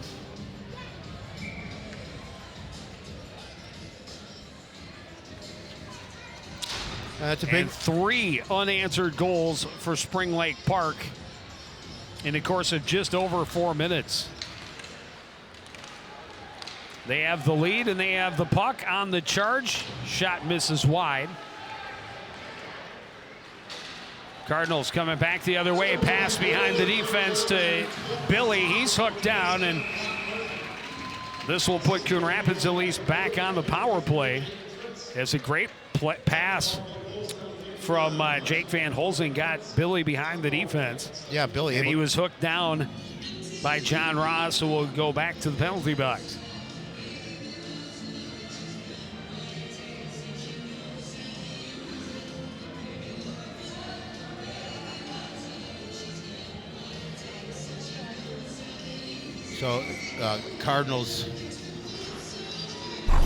Speaker 2: That's a big.
Speaker 1: And 3 unanswered goals for Spring Lake Park in the course of just over 4 minutes. They have the lead and they have the puck on the charge. Shot misses wide. Cardinals coming back the other way. Pass behind the defense to Billy. He's hooked down, and this will put Coon Rapids at least back on the power play. It's a great pass from Jake Van Holzen. Got Billy behind the defense.
Speaker 2: Yeah, Billy.
Speaker 1: And he was hooked down by John Ross, who will go back to the penalty box.
Speaker 2: So Cardinals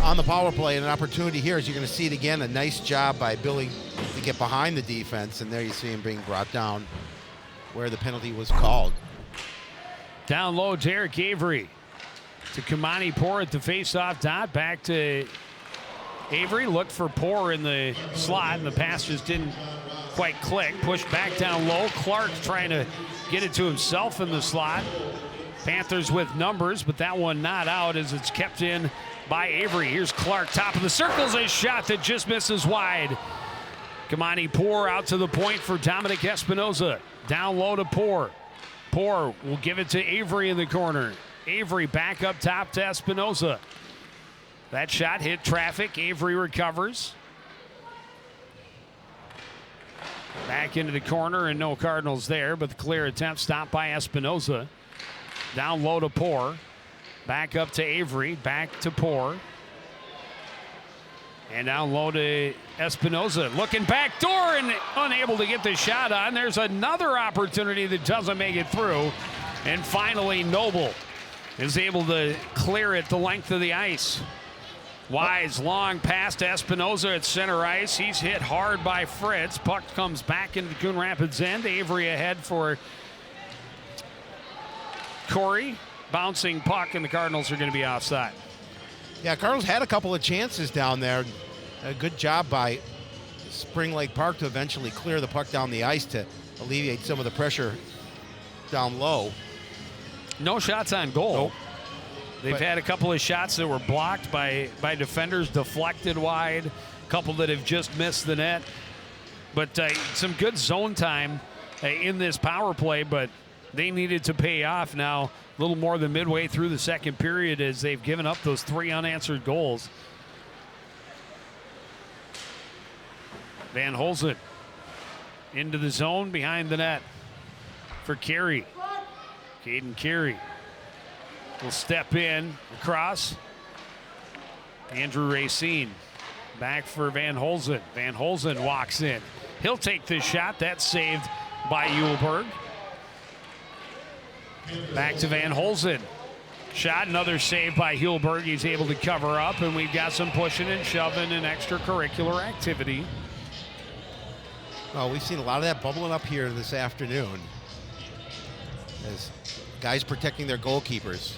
Speaker 2: on the power play, and an opportunity here, as you're going to see it again. A nice job by Billy to get behind the defense, and there you see him being brought down where the penalty was called.
Speaker 1: Down low, Derek Avery to Kamani Poor at the face-off dot. Back to Avery. Looked for Poor in the slot, and the pass just didn't quite click. Pushed back down low. Clark trying to get it to himself in the slot. Panthers with numbers, but that one not out as it's kept in by Avery. Here's Clark, top of the circles, a shot that just misses wide. Kamani Poor out to the point for Dominic Espinoza. Down low to Poor. Poor will give it to Avery in the corner. Avery back up top to Espinoza. That shot hit traffic. Avery recovers. Back into the corner and no Cardinals there, but the clear attempt stopped by Espinoza. Down low to Poor. Back up to Avery. Back to Poor. And down low to Espinoza. Looking back door and unable to get the shot on. There's another opportunity that doesn't make it through. And finally, Noble is able to clear it the length of the ice. Wise, long pass to Espinoza at center ice. He's hit hard by Fritz. Puck comes back into the Coon Rapids end. Avery ahead for Corey. Bouncing puck, and the Cardinals are going to be offside.
Speaker 2: Yeah, Cardinals had a couple of chances down there. A good job by Spring Lake Park to eventually clear the puck down the ice to alleviate some of the pressure down low.
Speaker 1: No shots on goal.
Speaker 2: Nope.
Speaker 1: They've had a couple of shots that were blocked by defenders, deflected wide, a couple that have just missed the net. But some good zone time in this power play, but they needed to pay off now a little more than midway through the second period as they've given up those 3 unanswered goals. Van Holzen into the zone behind the net for Carey. Caden Carey will step in across. Andrew Racine back for Van Holzen. Van Holzen walks in. He'll take this shot. That's saved by Uhlberg. Back to Van Holzen. Shot, another save by Uhlberg. He's able to cover up, and we've got some pushing and shoving and extracurricular activity.
Speaker 2: Well, we've seen a lot of that bubbling up here this afternoon as guys protecting their goalkeepers.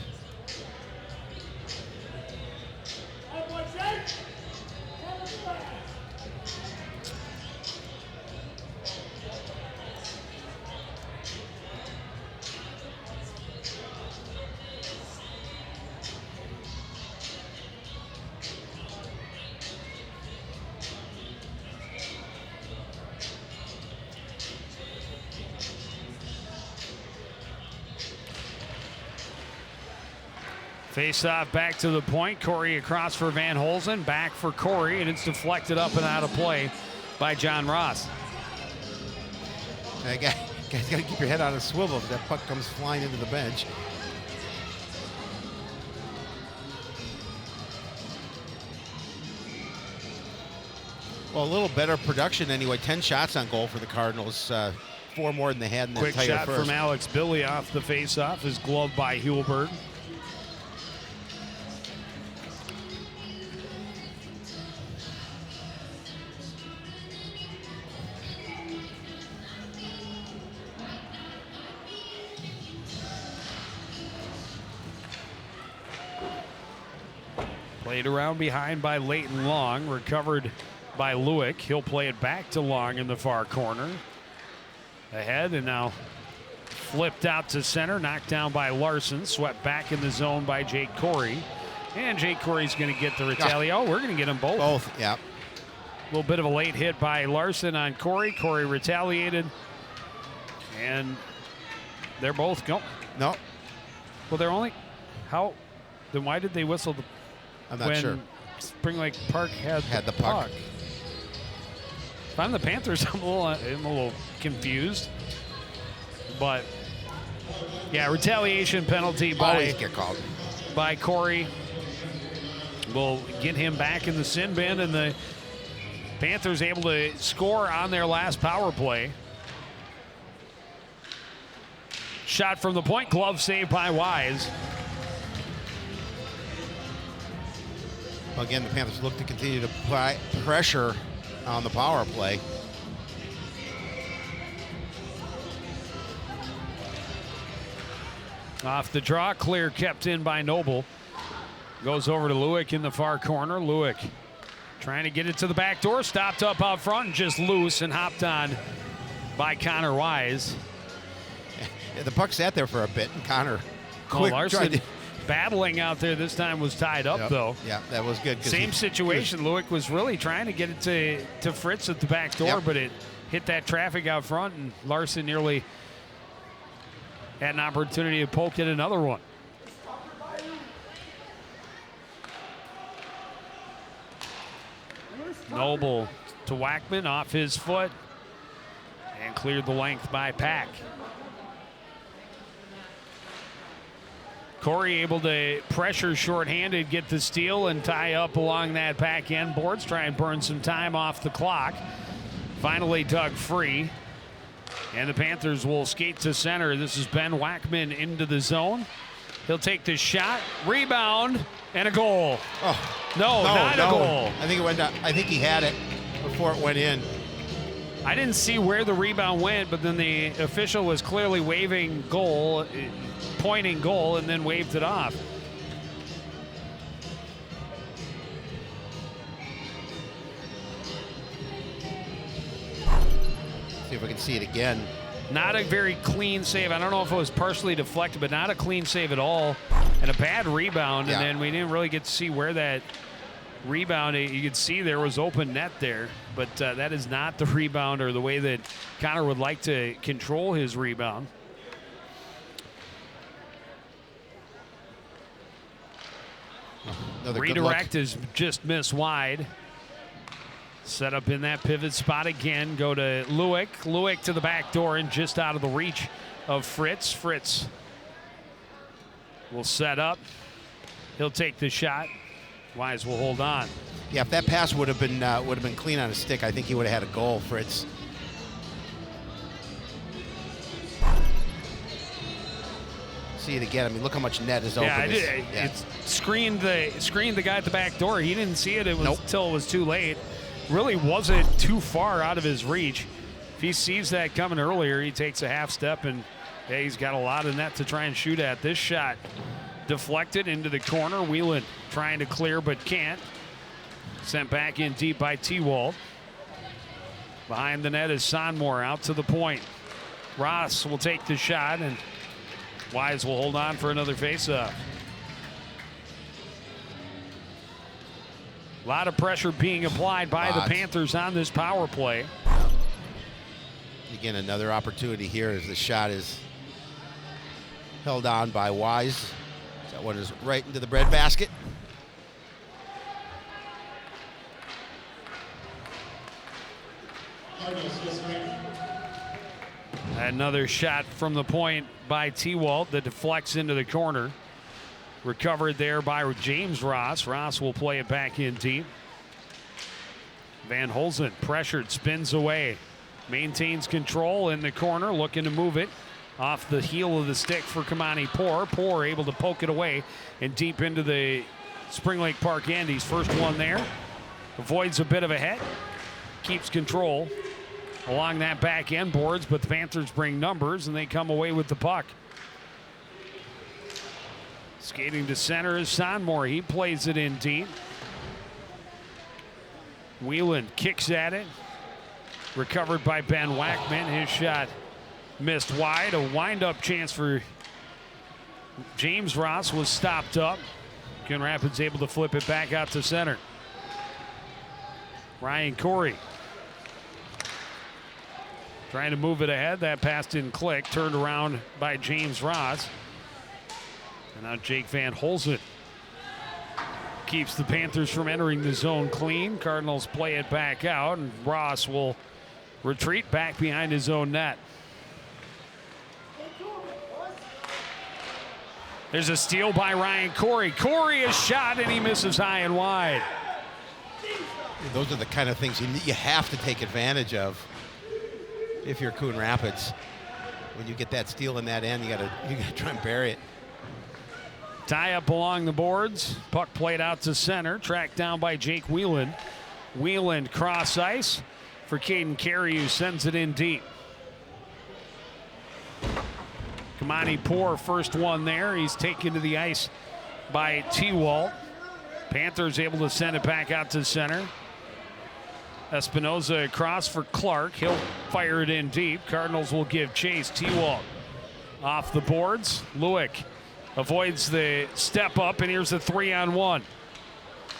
Speaker 1: Face off back to the point. Corey across for Van Holzen. Back for Corey, and it's deflected up and out of play by John Ross.
Speaker 2: Guys got to keep your head on a swivel if that puck comes flying into the bench. Well, a little better production anyway. 10 shots on goal for the Cardinals. 4 more than they had in the
Speaker 1: Quick
Speaker 2: entire
Speaker 1: shot
Speaker 2: first.
Speaker 1: from Alex Billy off the face-off is gloved by Uhlberg. Played around behind by Leighton Long, recovered by Lewick. He'll play it back to Long in the far corner. Ahead and now flipped out to center, knocked down by Larson, swept back in the zone by Jake Corey. And Jake Corey's going to get the retaliation. Oh, we're going to get them both.
Speaker 2: Both, yeah.
Speaker 1: A little bit of a late hit by Larson on Corey. Corey retaliated. And they're both going.
Speaker 2: No.
Speaker 1: Well, they're only. How? Then why did they whistle the.
Speaker 2: I'm not sure.
Speaker 1: Spring Lake Park had
Speaker 2: the puck.
Speaker 1: If I'm the Panthers, I'm a little confused. But yeah, retaliation penalty
Speaker 2: Always get called
Speaker 1: by Corey will get him back in the sin bin, and the Panthers able to score on their last power play. Shot from the point, glove saved by Wise.
Speaker 2: Again, the Panthers look to continue to apply pressure on the power play.
Speaker 1: Off the draw, clear kept in by Noble. Goes over to Lewick in the far corner. Lewick trying to get it to the back door, stopped up out front and just loose and hopped on by Connor Wise.
Speaker 2: Yeah, the puck sat there for a bit, and Connor
Speaker 1: Larson battling out there this time was tied up, though.
Speaker 2: Yeah, that was good.
Speaker 1: Same situation. Lewick was really trying to get it to Fritz at the back door, but it hit that traffic out front, and Larson nearly had an opportunity to poke at another one. Noble to Wackman off his foot and cleared the length by Pack. Corey able to pressure shorthanded, get the steal and tie up along that back end boards, try and burn some time off the clock. Finally dug free. And the Panthers will skate to center. This is Ben Wackman into the zone. He'll take the shot, rebound, and a goal.
Speaker 2: Oh,
Speaker 1: no, not a goal.
Speaker 2: I think it went down. I think he had it before it went in.
Speaker 1: I didn't see where the rebound went, but then the official was clearly waving goal, pointing goal, and then waved it off.
Speaker 2: See if we can see it again.
Speaker 1: Not a very clean save. I don't know if it was partially deflected, but not a clean save at all. And a bad rebound, and then we didn't really get to see where that rebound. You could see there was open net there, but that is not the rebound or the way that Connor would like to control his rebound.
Speaker 2: Another
Speaker 1: redirect is just missed wide. Set up in that pivot spot again. Go to Lewick. Lewick to the back door and just out of the reach of Fritz. Fritz will set up. He'll take the shot. Wise will hold on.
Speaker 2: Yeah, if that pass would have been clean on a stick, I think he would have had a goal, Fritz. See it again. I mean, look how much net is open.
Speaker 1: Yeah, it's screened the guy at the back door. He didn't see it. It was until it was too late. Really wasn't too far out of his reach. If he sees that coming earlier, he takes a half step, and he's got a lot of net to try and shoot at. This shot deflected into the corner. Whelan trying to clear but can't. Sent back in deep by T-Walt. Behind the net is Sonmore out to the point. Ross will take the shot, and Wise will hold on for another faceoff. A lot of pressure being applied by the Panthers on this power play.
Speaker 2: Again, another opportunity here as the shot is held on by Wise. That one is right into the breadbasket.
Speaker 1: Another shot from the point by T-Walt that deflects into the corner. Recovered there by James Ross. Ross will play it back in deep. Van Holzen pressured, spins away. Maintains control in the corner, looking to move it off the heel of the stick for Kamani Poor. Poor able to poke it away and deep into the Spring Lake Park Andes. First one there. Avoids a bit of a hit. Keeps control along that back end boards, but the Panthers bring numbers and they come away with the puck. Skating to center is Sonmore. He plays it in deep. Whelan kicks at it. Recovered by Ben Wackman. His shot missed wide. A wind-up chance for James Ross was stopped up. Coon Rapids able to flip it back out to center. Ryan Corey trying to move it ahead. That pass didn't click. Turned around by James Ross. And now Jake Van Holzen keeps the Panthers from entering the zone clean. Cardinals play it back out, and Ross will retreat back behind his own net. There's a steal by Ryan Corey. Corey is shot, and he misses high and wide.
Speaker 2: Those are the kind of things you have to take advantage of if you're Coon Rapids. When you get that steal in that end, you gotta try and bury it.
Speaker 1: Tie up along the boards. Puck played out to center. Tracked down by Jake Whelan. Whelan cross ice for Caden Carey, who sends it in deep. Kamani Poor, first one there. He's taken to the ice by T-Walt. Panthers able to send it back out to center. Espinoza across for Clark. He'll fire it in deep. Cardinals will give chase. T-Walt off the boards. Lewick avoids the step up, and here's the 3-on-1.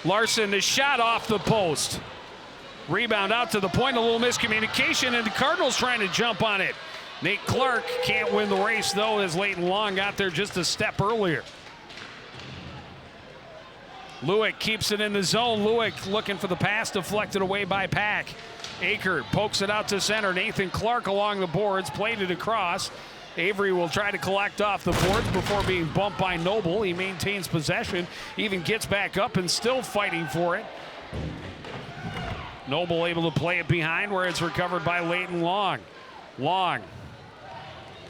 Speaker 1: Larson, the shot off the post. Rebound out to the point, a little miscommunication, and the Cardinals trying to jump on it. Nate Clark can't win the race, though, as Leighton Long got there just a step earlier. Lewick keeps it in the zone. Lewick looking for the pass, deflected away by Pack. Aker pokes it out to center. Nathan Clark along the boards, played it across. Avery will try to collect off the boards before being bumped by Noble. He maintains possession, even gets back up and still fighting for it. Noble able to play it behind where it's recovered by Leighton Long. Long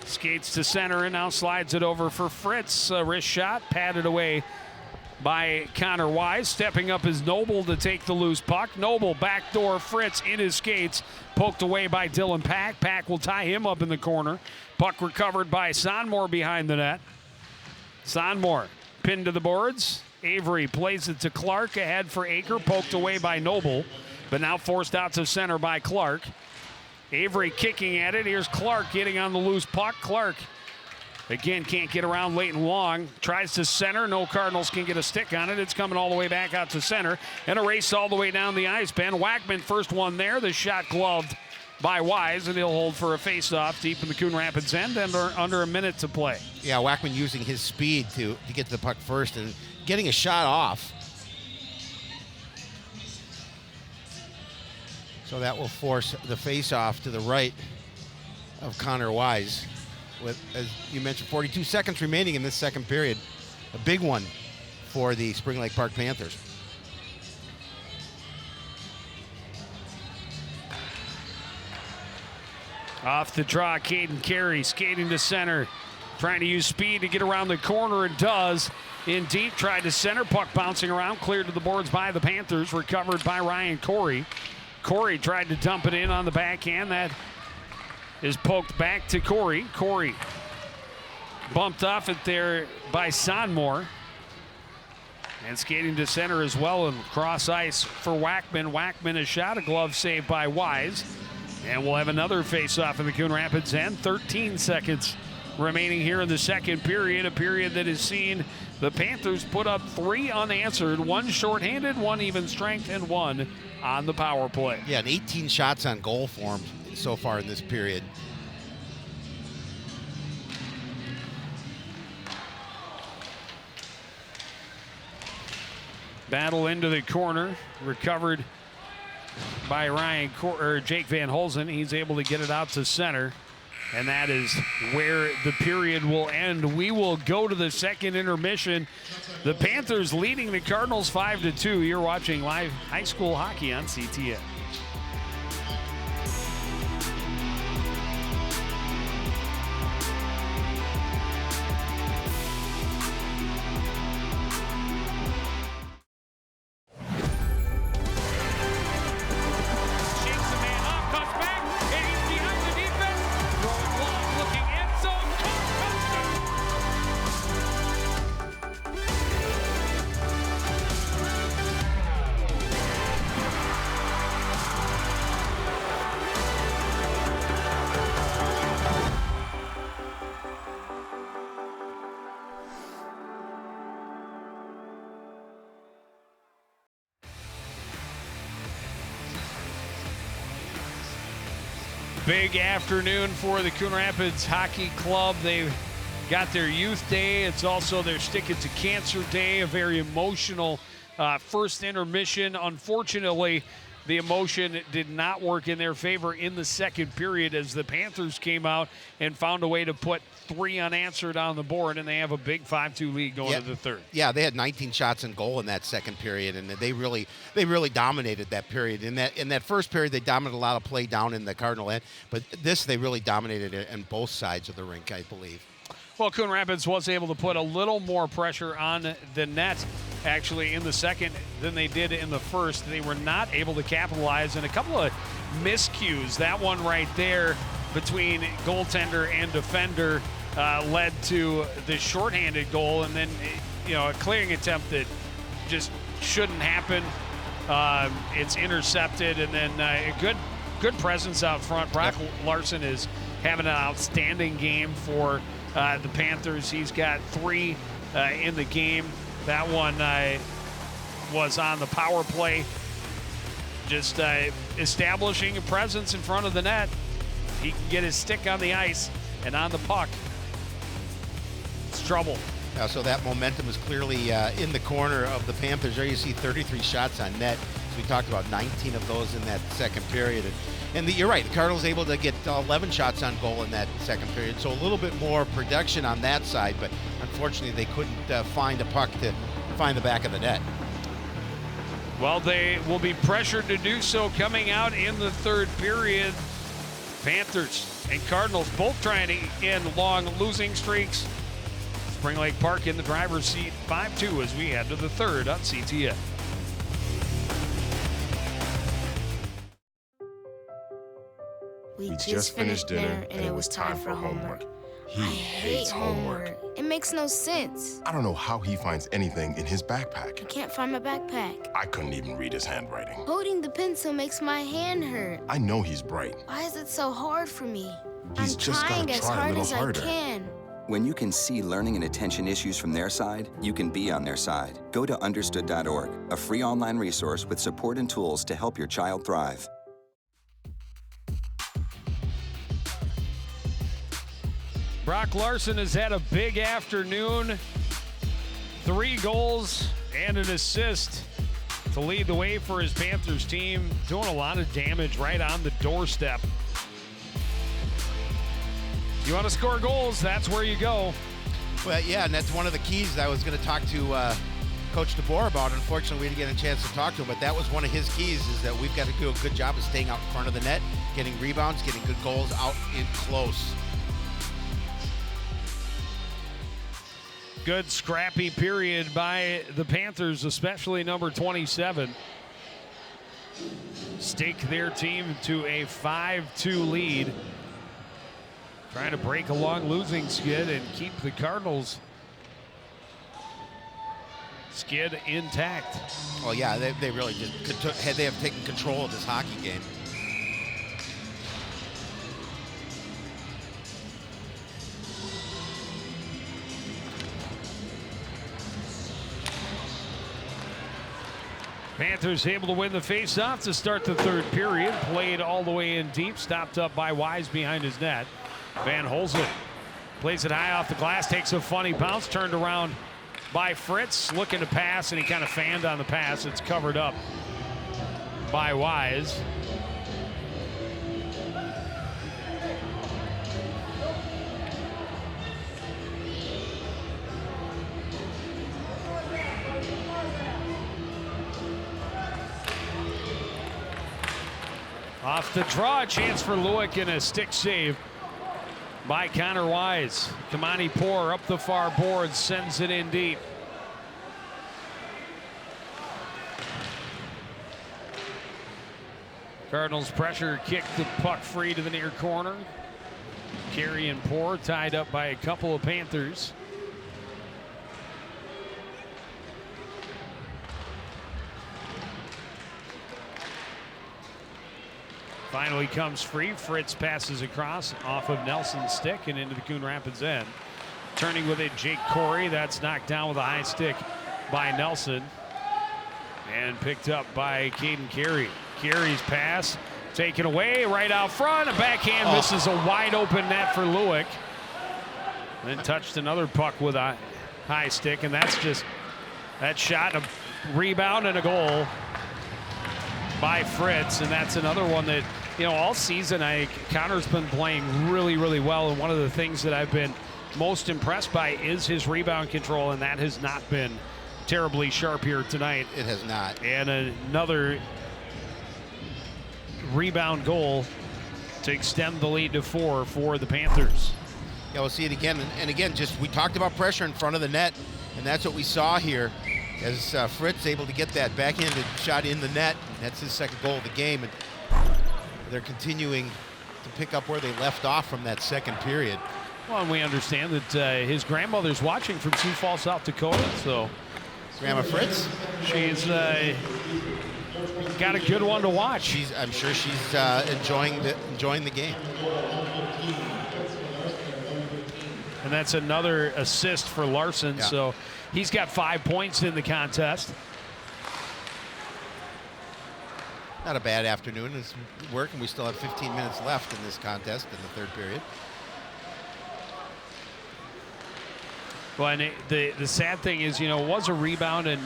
Speaker 1: skates to center and now slides it over for Fritz. Wrist shot, patted away by Connor Wise. Stepping up is Noble to take the loose puck. Noble backdoor Fritz in his skates, poked away by Dylan Pack. Pack will tie him up in the corner. Puck recovered by Sonmore behind the net. Sonmore pinned to the boards. Avery plays it to Clark, ahead for Aker, poked away by Noble, but now forced out to center by Clark. Avery kicking at it. Here's Clark getting on the loose puck. Clark again can't get around Leighton Long. Tries to center. No Cardinals can get a stick on it. It's coming all the way back out to center. And a race all the way down the ice. Ben Wackman first one there. The shot gloved by Wise, and he'll hold for a face-off deep in the Coon Rapids end under a minute to play.
Speaker 2: Yeah, Wackman using his speed to get to the puck first and getting a shot off. So that will force the face-off to the right of Connor Wise. With, as you mentioned, 42 seconds remaining in this second period. A big one for the Spring Lake Park Panthers.
Speaker 1: Off the draw, Caden Carey skating to center. Trying to use speed to get around the corner, and does. In deep, tried to center, puck bouncing around, cleared to the boards by the Panthers, recovered by Ryan Corey. Corey tried to dump it in on the backhand. That is poked back to Corey. Corey bumped off it there by Sonmore. And skating to center as well, and cross ice for Wackman. Wackman, a shot, a glove save by Wise. And we'll have another face-off in the Coon Rapids end. 13 seconds remaining here in the second period, a period that has seen the Panthers put up 3 unanswered, 1 shorthanded, 1 even strength, and 1 on the power play.
Speaker 2: Yeah, and 18 shots on goal for him so far in this period.
Speaker 1: Battle into the corner, recovered by Jake Van Holzen. He's able to get it out to center, and that is where the period will end. We will go to the second intermission. The Panthers leading the Cardinals 5-2. You're watching live high school hockey on CTN. Big afternoon for the Coon Rapids Hockey Club. They've got their Youth Day. It's also their Stick It to Cancer Day, a very emotional first intermission. Unfortunately, the emotion did not work in their favor in the second period as the Panthers came out and found a way to put 3 unanswered on the board, and they have a big 5-2 lead going to the third. Yeah,
Speaker 2: they had 19 shots in goal in that second period, and they really dominated that period. In that first period, they dominated a lot of play down in the Cardinal end, but this they really dominated it on both sides of the rink, I believe.
Speaker 1: Well, Coon Rapids was able to put a little more pressure on the net, actually, in the second than they did in the first. They were not able to capitalize, and a couple of miscues. That one right there between goaltender and defender led to the shorthanded goal, and then a clearing attempt that just shouldn't happen. It's intercepted, and then a good presence out front. Brock Larson is having an outstanding game for the Panthers. He's got 3 in the game. That one was on the power play, just establishing a presence in front of the net. He can get his stick on the ice and on the puck. It's trouble.
Speaker 2: So that momentum is clearly in the corner of the Panthers. There you see 33 shots on net. So we talked about 19 of those in that second period. And you're right, the Cardinals able to get 11 shots on goal in that second period. So a little bit more production on that side, but unfortunately they couldn't find a puck to find the back of the net.
Speaker 1: Well, they will be pressured to do so coming out in the third period. Panthers and Cardinals both trying to end long losing streaks. Spring Lake Park in the driver's seat, 5-2 as we head to the third on CTN.
Speaker 9: We just finished dinner and it was time for homework. He hates homework.
Speaker 12: It makes no sense.
Speaker 9: I don't know how he finds anything in his backpack.
Speaker 12: I can't find my backpack.
Speaker 9: I couldn't even read his handwriting.
Speaker 12: Holding the pencil makes my hand hurt.
Speaker 9: I know he's bright.
Speaker 12: Why is it so hard for me?
Speaker 9: He's
Speaker 12: I'm
Speaker 9: just
Speaker 12: trying
Speaker 9: gotta
Speaker 12: as
Speaker 9: try a
Speaker 12: hard
Speaker 9: little
Speaker 12: as
Speaker 9: harder.
Speaker 12: I can.
Speaker 13: When you can see learning and attention issues from their side, you can be on their side. Go to understood.org, a free online resource with support and tools to help your child thrive.
Speaker 1: Brock Larson has had a big afternoon. 3 goals and an assist to lead the way for his Panthers team. Doing a lot of damage right on the doorstep. You want to score goals, that's where you go.
Speaker 2: Well, yeah, and that's one of the keys that I was going to talk to Coach DeBoer about. Unfortunately, we didn't get a chance to talk to him, but that was one of his keys, is that we've got to do a good job of staying out in front of the net, getting rebounds, getting good goals out in close.
Speaker 1: Good scrappy period by the Panthers, especially number 27. Stake their team to a 5-2 lead. Trying to break a long losing skid and keep the Cardinals skid intact.
Speaker 2: Well, yeah, they really they have taken control of this hockey game.
Speaker 1: Panthers able to win the faceoff to start the third period. Played all the way in deep, stopped up by Wise behind his net. Van Holzen plays it high off the glass, takes a funny bounce, turned around by Fritz, looking to pass, and he kind of fanned on the pass. It's covered up by Wise. Off the draw, a chance for Lewick and a stick save by Connor Wise. Kamani Poor up the far boards, sends it in deep. Cardinals pressure, kick the puck free to the near corner. Carey and Poor tied up by a couple of Panthers. Finally comes free. Fritz passes across off of Nelson's stick and into the Coon Rapids end. Turning with it, Jake Corey. That's knocked down with a high stick by Nelson. And picked up by Caden Carey. Carey's pass taken away right out front. A backhand misses a wide open net for Lewick. Then touched another puck with a high stick, and that's just that shot, a rebound and a goal by Fritz. And that's another one that, all season Connor's been playing really, really well. And one of the things that I've been most impressed by is his rebound control, and that has not been terribly sharp here tonight.
Speaker 2: It has not.
Speaker 1: And another rebound goal to extend the lead to 4 for the Panthers.
Speaker 2: Yeah, we'll see it again. And again, just we talked about pressure in front of the net, and that's what we saw here as Fritz able to get that backhanded shot in the net. That's his second goal of the game. And they're continuing to pick up where they left off from that second period.
Speaker 1: Well, and we understand that his grandmother's watching from Sioux Falls, South Dakota, so.
Speaker 2: Grandma Fritz?
Speaker 1: She's got a good one to watch.
Speaker 2: I'm sure she's enjoying the game.
Speaker 1: And that's another assist for Larson, so he's got 5 points in the contest.
Speaker 2: Not a bad afternoon. It's work, and we still have 15 minutes left in this contest in the third period.
Speaker 1: Well, and the sad thing is, it was a rebound, and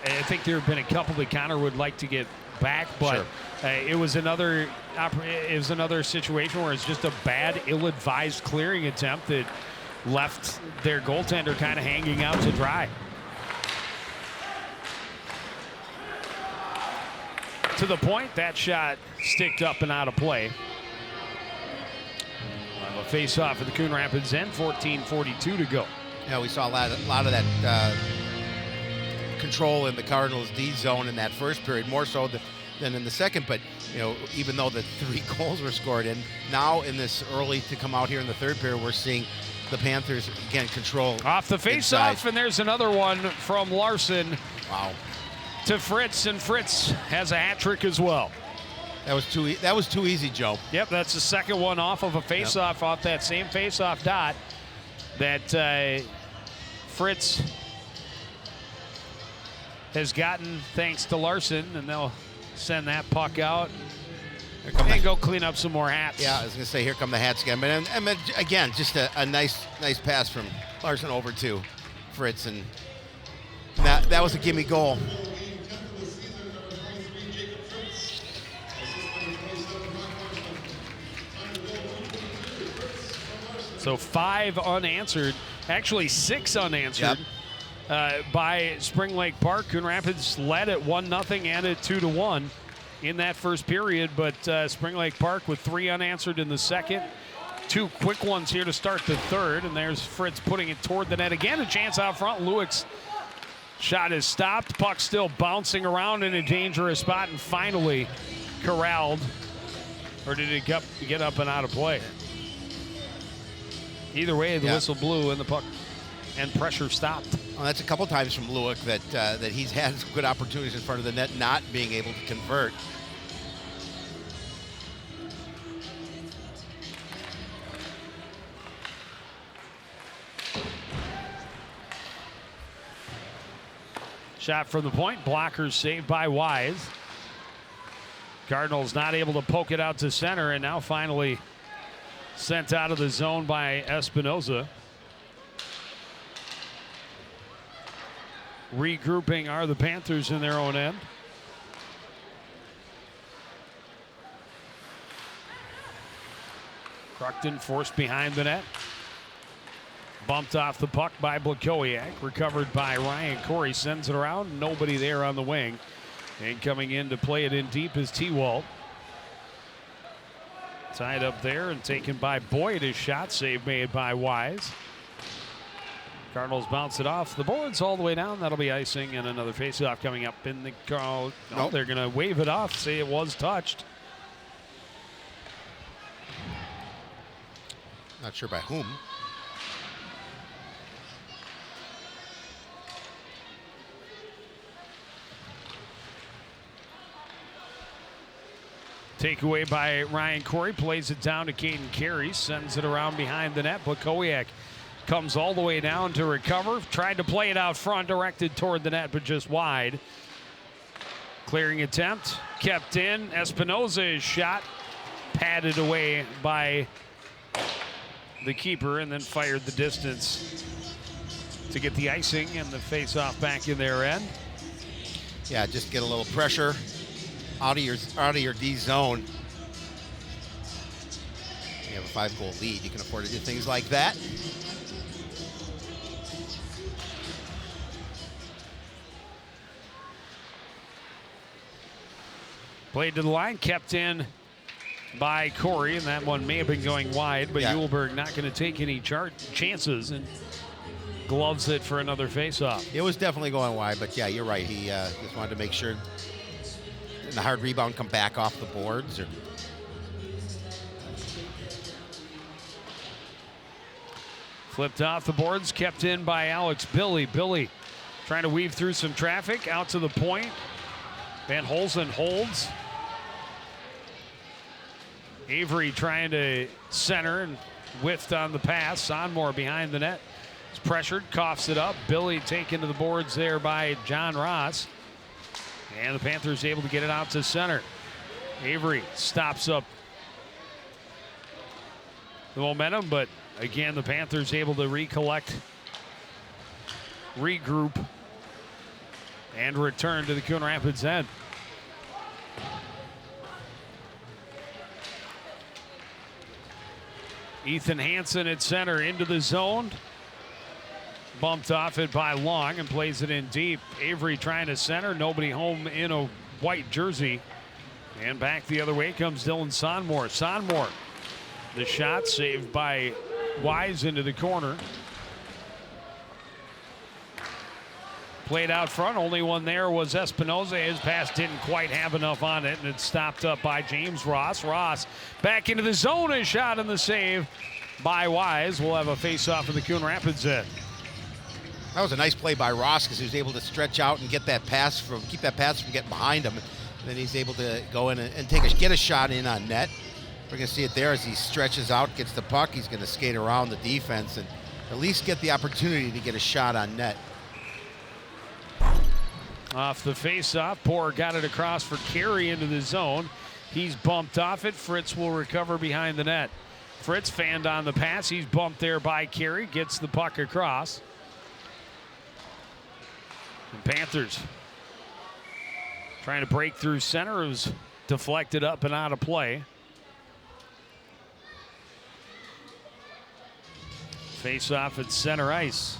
Speaker 1: I think there have been a couple that Connor would like to get back, but it was another situation where it's just a bad, ill-advised clearing attempt that left their goaltender kind of hanging out to dry. To the point, that shot sticked up and out of play. We'll have a face-off at the Coon Rapids end, 14:42 to go.
Speaker 2: Yeah, we saw a lot of that control in the Cardinals' D zone in that first period, more so than in the second. But even though the 3 goals were scored in, now in this early to come out here in the third period, we're seeing the Panthers again control
Speaker 1: off the face-off, and there's another one from Larson.
Speaker 2: Wow.
Speaker 1: To Fritz, and Fritz has a hat trick as well.
Speaker 2: That was too easy, Joe.
Speaker 1: Yep, that's the second one off of a face-off, off that same face-off dot that Fritz has gotten thanks to Larson, and they'll send that puck out and go clean up some more hats.
Speaker 2: Yeah, I was going to say, here come the hats again. But and again, just a nice pass from Larson over to Fritz, and that was a gimme goal.
Speaker 1: So 5 unanswered, actually 6 unanswered by Spring Lake Park. Coon Rapids led at 1-0 and at 2-1 in that first period, but Spring Lake Park with 3 unanswered in the second. 2 quick ones here to start the third, and there's Fritz putting it toward the net again. A chance out front. Lewick's shot is stopped. Puck still bouncing around in a dangerous spot, and finally corralled. Or did it get up and out of play? Either way, the whistle blew and the puck and pressure stopped.
Speaker 2: Well, that's a couple times from Lewick that he's had some good opportunities in front of the net, not being able to convert.
Speaker 1: Shot from the point, blockers saved by Wise. Cardinals not able to poke it out to center, and now finally sent out of the zone by Espinoza. Regrouping are the Panthers in their own end. Cruckton forced behind the net. Bumped off the puck by Blakowiak. Recovered by Ryan Corey. Sends it around. Nobody there on the wing. And coming in to play it in deep is T-Walt. Tied up there and taken by Boyd. His shot save made by Wise. Cardinals bounce it off the boards all the way down. That'll be icing, and another faceoff coming up in the goal. No, they're going to wave it off, say it was touched.
Speaker 2: Not sure by whom.
Speaker 1: Takeaway by Ryan Corey, plays it down to Caden Carey, sends it around behind the net. Blakowiak comes all the way down to recover. Tried to play it out front, directed toward the net, but just wide. Clearing attempt, kept in. Espinoza's shot, padded away by the keeper, and then fired the distance to get the icing and the face-off back in their end.
Speaker 2: Yeah, just get a little pressure out of your D zone. You have a 5-goal lead. You can afford to do things like that.
Speaker 1: Played to the line, kept in by Corey, and that one may have been going wide, but Uhlberg not going to take any chances and gloves it for another face-off.
Speaker 2: It was definitely going wide, but yeah, you're right. He just wanted to make sure the hard rebound come back off the boards.
Speaker 1: Flipped off the boards, kept in by Alex Billy. Billy trying to weave through some traffic, out to the point. Van Holzen holds. Avery trying to center and whiffed on the pass. Sonmore behind the net. Is pressured, coughs it up. Billy taken to the boards there by John Ross. And the Panthers able to get it out to center. Avery stops up the momentum, but again, the Panthers able to recollect, regroup, and return to the Coon Rapids end. Ethan Hansen at center into the zone. Bumped off it by Long and plays it in deep. Avery trying to center. Nobody home in a white jersey. And back the other way comes Dylan Sonmore. Sonmore, the shot saved by Wise into the corner. Played out front. Only one there was Espinoza. His pass didn't quite have enough on it, and it's stopped up by James Ross. Ross back into the zone. A shot and the save by Wise. We'll have a face-off in the Coon Rapids end.
Speaker 2: That was a nice play by Ross because he was able to stretch out and get that pass keep that pass from getting behind him. And then he's able to go in and get a shot in on net. We're going to see it there as he stretches out, gets the puck. He's going to skate around the defense and at least get the opportunity to get a shot on net.
Speaker 1: Off the face-off, Poor got it across for Carey into the zone. He's bumped off it. Fritz will recover behind the net. Fritz fanned on the pass. He's bumped there by Carey. Gets the puck across. And Panthers trying to break through center. It was deflected up and out of play. Face-off at center ice.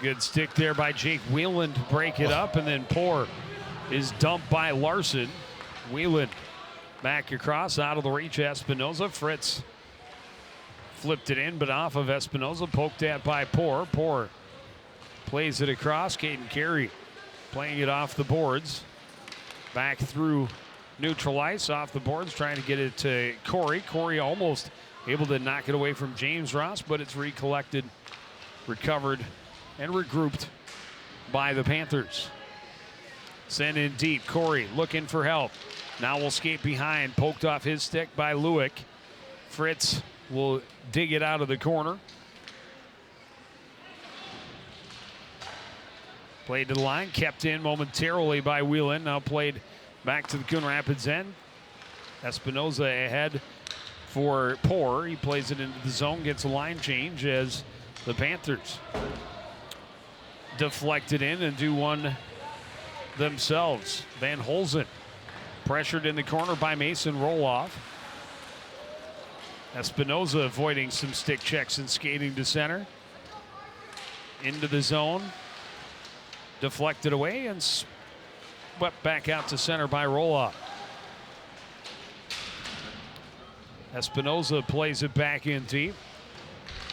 Speaker 1: Good stick there by Jake Whelan to break it up, and then Poor is dumped by Larson. Whelan back across, out of the reach of Espinoza. Fritz flipped it in, but off of Espinoza, poked at by Poor. Poor plays it across. Caden Carey playing it off the boards. Back through neutral ice, off the boards, trying to get it to Corey. Corey almost able to knock it away from James Ross, but it's recollected, recovered, and regrouped by the Panthers. Sent in deep. Corey looking for help. Now will skate behind. Poked off his stick by Lewick. Fritz will dig it out of the corner. Played to the line. Kept in momentarily by Whelan. Now played back to the Coon Rapids end. Espinoza ahead for Poor. He plays it into the zone. Gets a line change as the Panthers deflect it in and do one themselves. Van Holzen pressured in the corner by Mason Roloff. Espinoza avoiding some stick checks and skating to center. Into the zone. Deflected away and swept back out to center by Roloff. Espinoza plays it back in deep.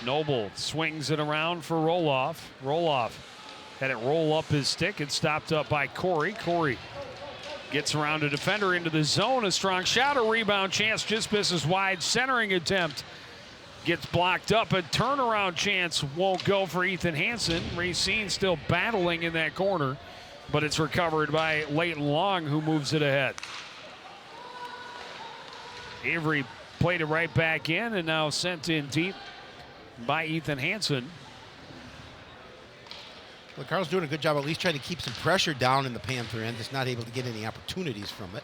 Speaker 1: Noble swings it around for Roloff. Roloff had it roll up his stick. It's stopped up by Corey. Corey gets around a defender into the zone. A strong shot, a rebound chance, just misses wide. Centering attempt gets blocked up. A turnaround chance won't go for Ethan Hansen. Racine still battling in that corner, but it's recovered by Leighton Long, who moves it ahead. Avery played it right back in and now sent in deep by Ethan Hansen.
Speaker 2: Well, Carl's doing a good job at least trying to keep some pressure down in the Panther end. Just not able to get any opportunities from it.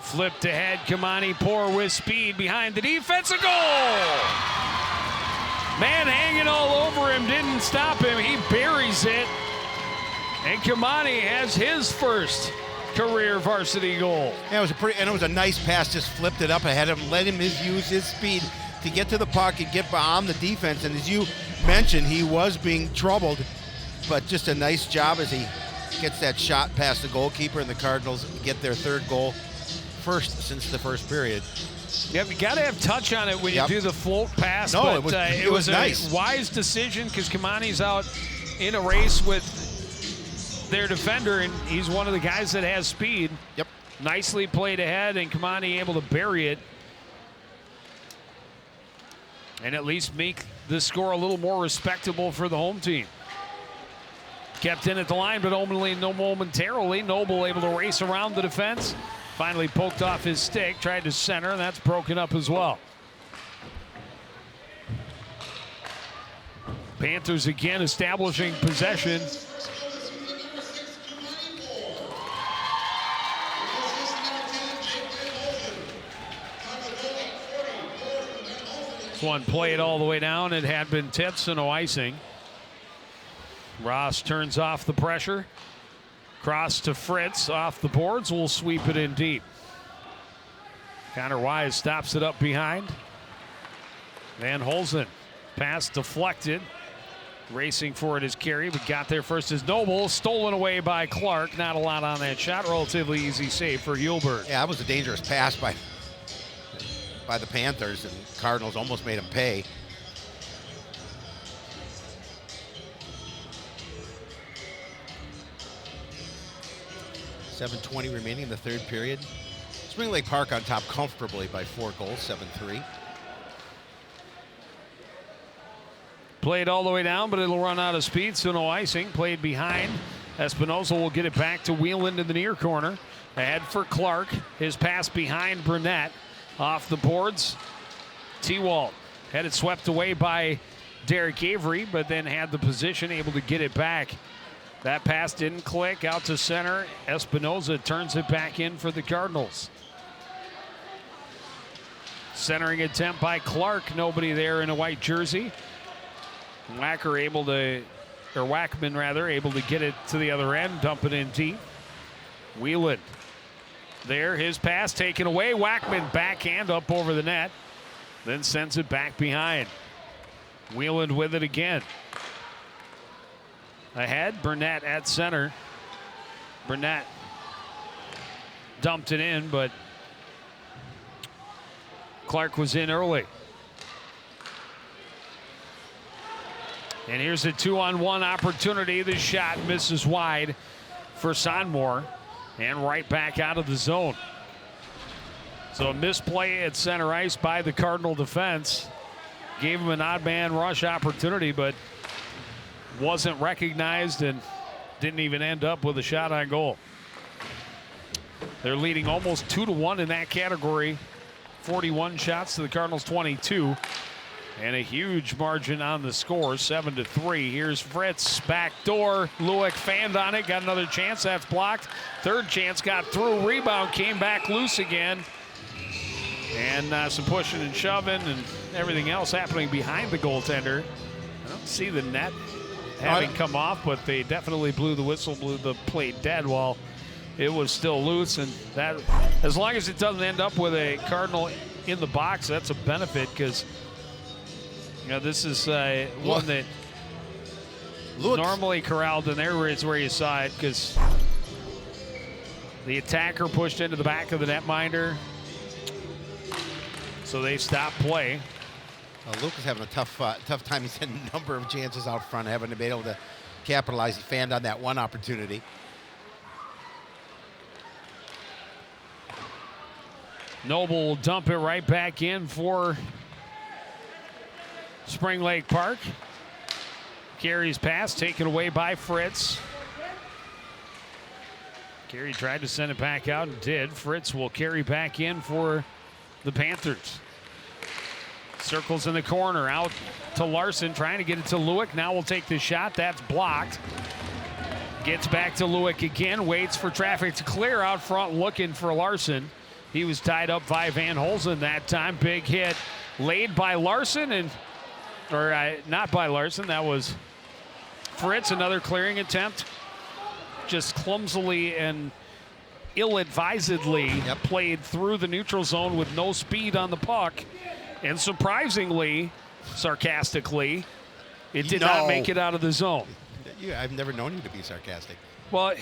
Speaker 1: Flipped ahead, Kamani Poor with speed behind the defense, a goal! Man hanging all over him, didn't stop him. He buries it And Kamani has his first career varsity goal.
Speaker 2: Yeah, it was a nice pass, just flipped it up ahead of him, let him use his speed to get to the puck and get behind the defense. And as you mentioned, he was being troubled, but just a nice job as he gets that shot past the goalkeeper, and the Cardinals get their third goal, first since the first period.
Speaker 1: Yep, you got to have touch on it when you do the float pass.
Speaker 2: No,
Speaker 1: but
Speaker 2: it was nice.
Speaker 1: A wise decision because Kamani's out in a race with their defender, and he's one of the guys that has speed.
Speaker 2: Yep. Nicely
Speaker 1: played ahead, and Kamani able to bury it and at least make the score a little more respectable for the home team. Kept in at the line, but only momentarily. Noble able to race around the defense. Finally poked off his stick, tried to center, and that's broken up as well. Panthers again establishing possession. This one played all the way down. It had been tipped, so no icing. Ross turns off the pressure. Cross to Fritz off the boards. Will sweep it in deep. Connor Wise stops it up behind. Van Holzen. Pass deflected. Racing for it is Carey, but got there first is Noble. Stolen away by Clark. Not a lot on that shot. Relatively easy save for Hulberg.
Speaker 2: Yeah, that was a dangerous pass by the Panthers, and Cardinals almost made him pay. .7:20 remaining in the third period. Spring Lake Park on top comfortably by 4 goals, 7-3.
Speaker 1: Played all the way down, but it'll run out of speed, so no icing. Played behind. Espinoza will get it back to Wheeland in the near corner. Ahead for Clark. His pass behind Burnett. Off the boards. T-Walt had it swept away by Derek Avery, but then had the position, able to get it back. That pass didn't click. Out to center. Espinoza turns it back in for the Cardinals. Centering attempt by Clark. Nobody there in a white jersey. Wackman able to get it to the other end, dump it in deep. Wheeland there, his pass taken away. Wackman backhand up over the net, then sends it back behind. Wheeland with it again. Ahead, Burnett at center. Burnett dumped it in, but Clark was in early. And here's a 2-on-1 opportunity. The shot misses wide for Sonmore, and right back out of the zone. So a misplay at center ice by the Cardinal defense. Gave him an odd man rush opportunity, but wasn't recognized and didn't even end up with a shot on goal. They're leading almost 2-1 in that category. 41 shots to the Cardinals 22. And a huge margin on the score, 7-3. Here's Fritz, back door. Lueck fanned on it, got another chance. That's blocked. Third chance got through. Rebound came back loose again. And some pushing and shoving and everything else happening behind the goaltender. I don't see the net having come off, but they definitely blew the whistle, blew the plate dead while it was still loose. And that, as long as it doesn't end up with a Cardinal in the box, that's a benefit, because this is one that normally corralled in there is where you saw it, because the attacker pushed into the back of the netminder. So they stopped play.
Speaker 2: Luke is having a tough time. He's had a number of chances out front, haven't been able to capitalize. He fanned on that one opportunity.
Speaker 1: Noble will dump it right back in for Spring Lake Park. Carey's pass taken away by Fritz. Carey tried to send it back out and did. Fritz will carry back in for the Panthers. Circles in the corner, out to Larson, trying to get it to Lueck. Now we'll take the shot. That's blocked. Gets back to Lueck again, waits for traffic to clear out front, looking for Larson. He was tied up by Van Holzen that time. Big hit laid by Larson, not by Larson. That was Fritz. Another clearing attempt clumsily and ill-advisedly played through the neutral zone with no speed on the puck. And surprisingly, sarcastically, it did not make it out of the zone.
Speaker 2: I've never known you to be sarcastic.
Speaker 1: Well,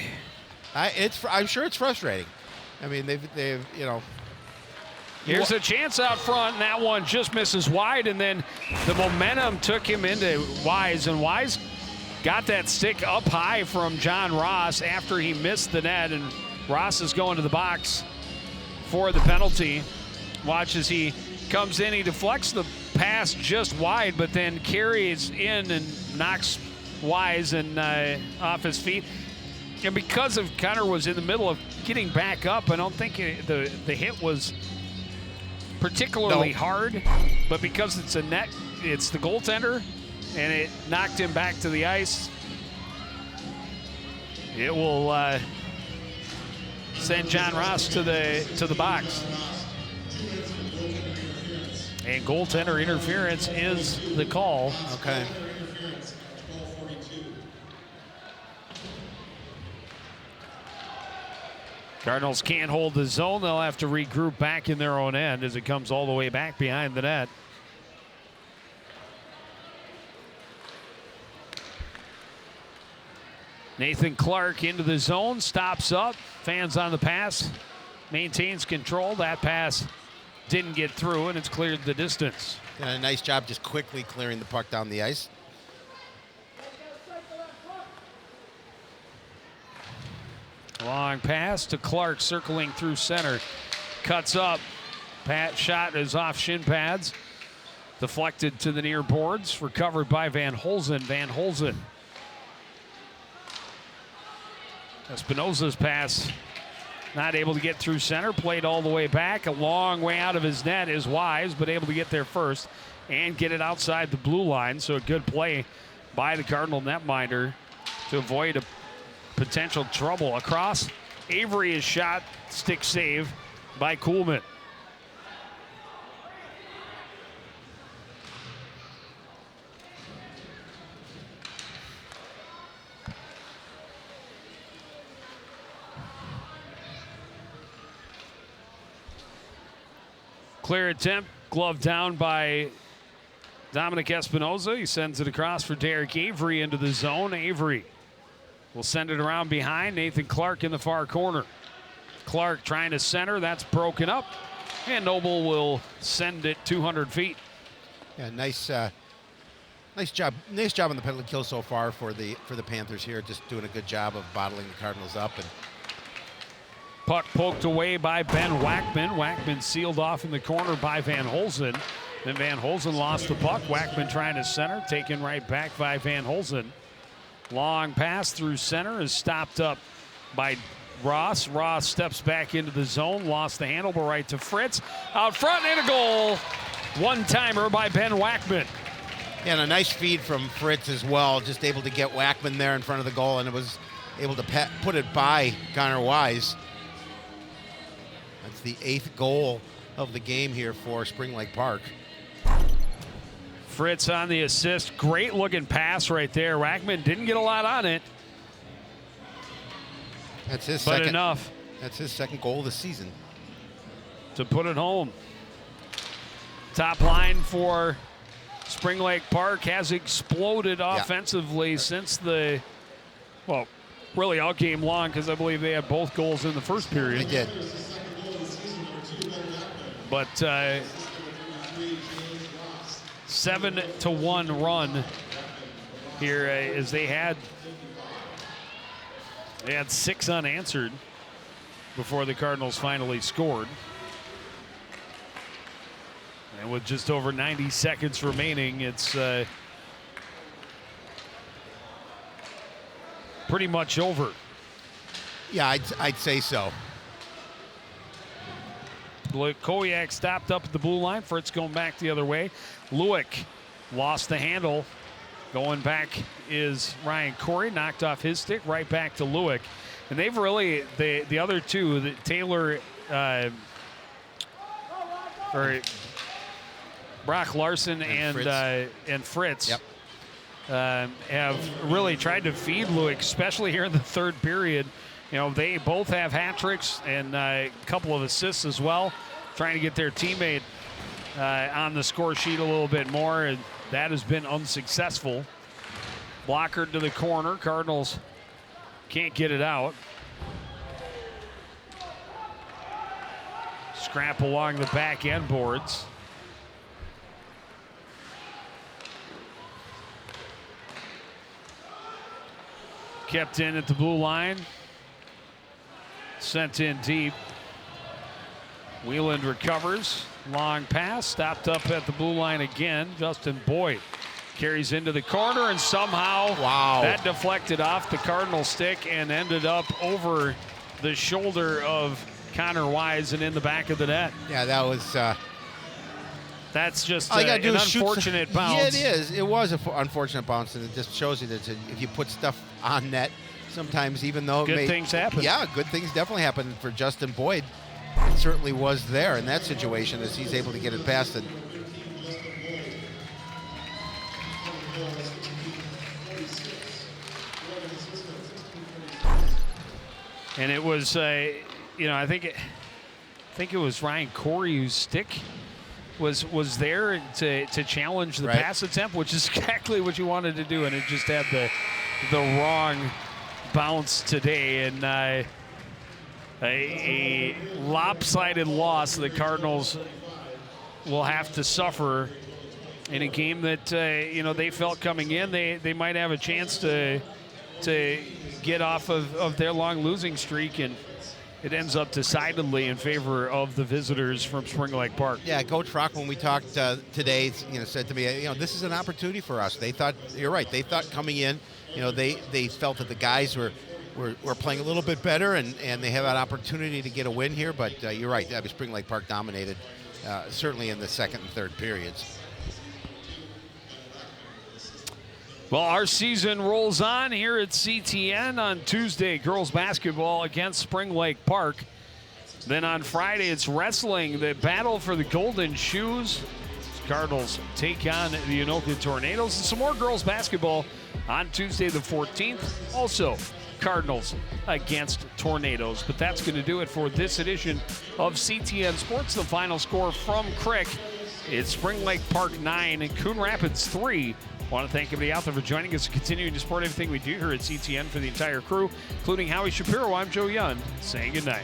Speaker 2: I'm sure it's frustrating. I mean, they've you know.
Speaker 1: Here's a chance out front, and that one just misses wide, and then the momentum took him into Wise, and Wise got that stick up high from John Ross after he missed the net, and Ross is going to the box for the penalty. Watch as he comes in, he deflects the pass just wide, but then carries in and knocks Wise and off his feet. And because of Connor was in the middle of getting back up, I don't think the hit was particularly hard, but because it's a net, it's the goaltender, and it knocked him back to the ice. It will send John Ross to the box. And goaltender interference is the call.
Speaker 2: Okay.
Speaker 1: Cardinals can't hold the zone. They'll have to regroup back in their own end as it comes all the way back behind the net. Nathan Clark into the zone, stops up, fans on the pass, maintains control. That pass didn't get through, and it's cleared the distance.
Speaker 2: And a nice job just quickly clearing the puck down the ice.
Speaker 1: Long pass to Clark, circling through center. Cuts up. Pat shot is off shin pads. Deflected to the near boards. Recovered by Van Holzen. Van Holzen. Espinoza's pass not able to get through center. Played all the way back. A long way out of his net is Wise, but able to get there first and get it outside the blue line. So a good play by the Cardinal netminder to avoid a potential trouble. Across, Avery is shot, stick save by Kuhlman. Clear attempt, glove down by Dominic Espinoza. He sends it across for Derek Avery into the zone. Avery will send it around behind. Nathan Clark in the far corner. Clark trying to center. That's broken up. And Noble will send it 200 feet.
Speaker 2: Yeah, nice job. Nice job on the penalty kill so far for the Panthers here. Just doing a good job of bottling the Cardinals up. And
Speaker 1: puck poked away by Ben Wackman. Wackman sealed off in the corner by Van Holzen. Then Van Holzen lost the puck. Wackman trying to center. Taken right back by Van Holzen. Long pass through center is stopped up by Ross. Ross steps back into the zone, lost the handle, but right to Fritz. Out front and a goal. One-timer by Ben Wackman.
Speaker 2: And a nice feed from Fritz as well, just able to get Wackman there in front of the goal, and it was able to put it by Connor Wise. That's the 8th goal of the game here for Spring Lake Park.
Speaker 1: Fritz on the assist. Great looking pass right there. Wackman didn't get a lot on it.
Speaker 2: That's his
Speaker 1: but
Speaker 2: second.
Speaker 1: Enough.
Speaker 2: That's his second goal of the season.
Speaker 1: To put it home. Top line for Spring Lake Park has exploded offensively since the, well, really all game long, because I believe they had both goals in the first period.
Speaker 2: They did.
Speaker 1: But 7-1 run here as they had 6 unanswered before the Cardinals finally scored. And with just over 90 seconds remaining, it's pretty much over.
Speaker 2: Yeah, I'd say so.
Speaker 1: Koyak stopped up at the blue line. Fritz going back the other way. Lewick lost the handle. Going back is Ryan Corey. Knocked off his stick. Right back to Lewick. And they've really, the other two, Taylor or Brock Larson and Fritz have really tried to feed Lewick, especially here in the third period. they both have hat tricks and a couple of assists as well, trying to get their teammate on the score sheet a little bit more, and that has been unsuccessful. Blocker to the corner. Cardinals can't get it out. Scrap along the back end boards. Kept in at the blue line. Sent in deep. Wheeland recovers. Long pass. Stopped up at the blue line again. Justin Boyd carries into the corner, and somehow that deflected off the Cardinal stick and ended up over the shoulder of Connor Wise and in the back of the net.
Speaker 2: Yeah, that was...
Speaker 1: That's just an unfortunate bounce.
Speaker 2: Yeah, it is. It was an unfortunate bounce, and it just shows you that if you put stuff on net, sometimes even though
Speaker 1: things happen.
Speaker 2: Yeah, good things definitely happen. For Justin Boyd, it certainly was there in that situation as he's able to get it past it.
Speaker 1: And it was, I think it was Ryan Corey whose stick was there to challenge the pass attempt, which is exactly what you wanted to do, and it just had the wrong bounce today, and a lopsided loss the Cardinals will have to suffer in a game that they felt coming in they might have a chance to get off of their long losing streak, and it ends up decidedly in favor of the visitors from Spring Lake Park.
Speaker 2: Yeah, Coach Rock, when we talked today, said to me, this is an opportunity for us. They thought, you're right, they thought coming in, they felt that the guys were playing a little bit better, and they have an opportunity to get a win here. But you're right, Spring Lake Park dominated, certainly in the second and third periods.
Speaker 1: Well, our season rolls on here at CTN on Tuesday. Girls basketball against Spring Lake Park. Then on Friday, it's wrestling, the battle for the Golden Shoes. Cardinals take on the Anoka Tornadoes. And some more girls basketball on Tuesday the 14th. Also, Cardinals against Tornadoes. But that's going to do it for this edition of CTN Sports. The final score from Crick, it's Spring Lake Park 9 and Coon Rapids 3. I want to thank everybody out there for joining us and continuing to support everything we do here at CTN. For the entire crew, including Howie Shapiro, I'm Joe Young, saying goodnight.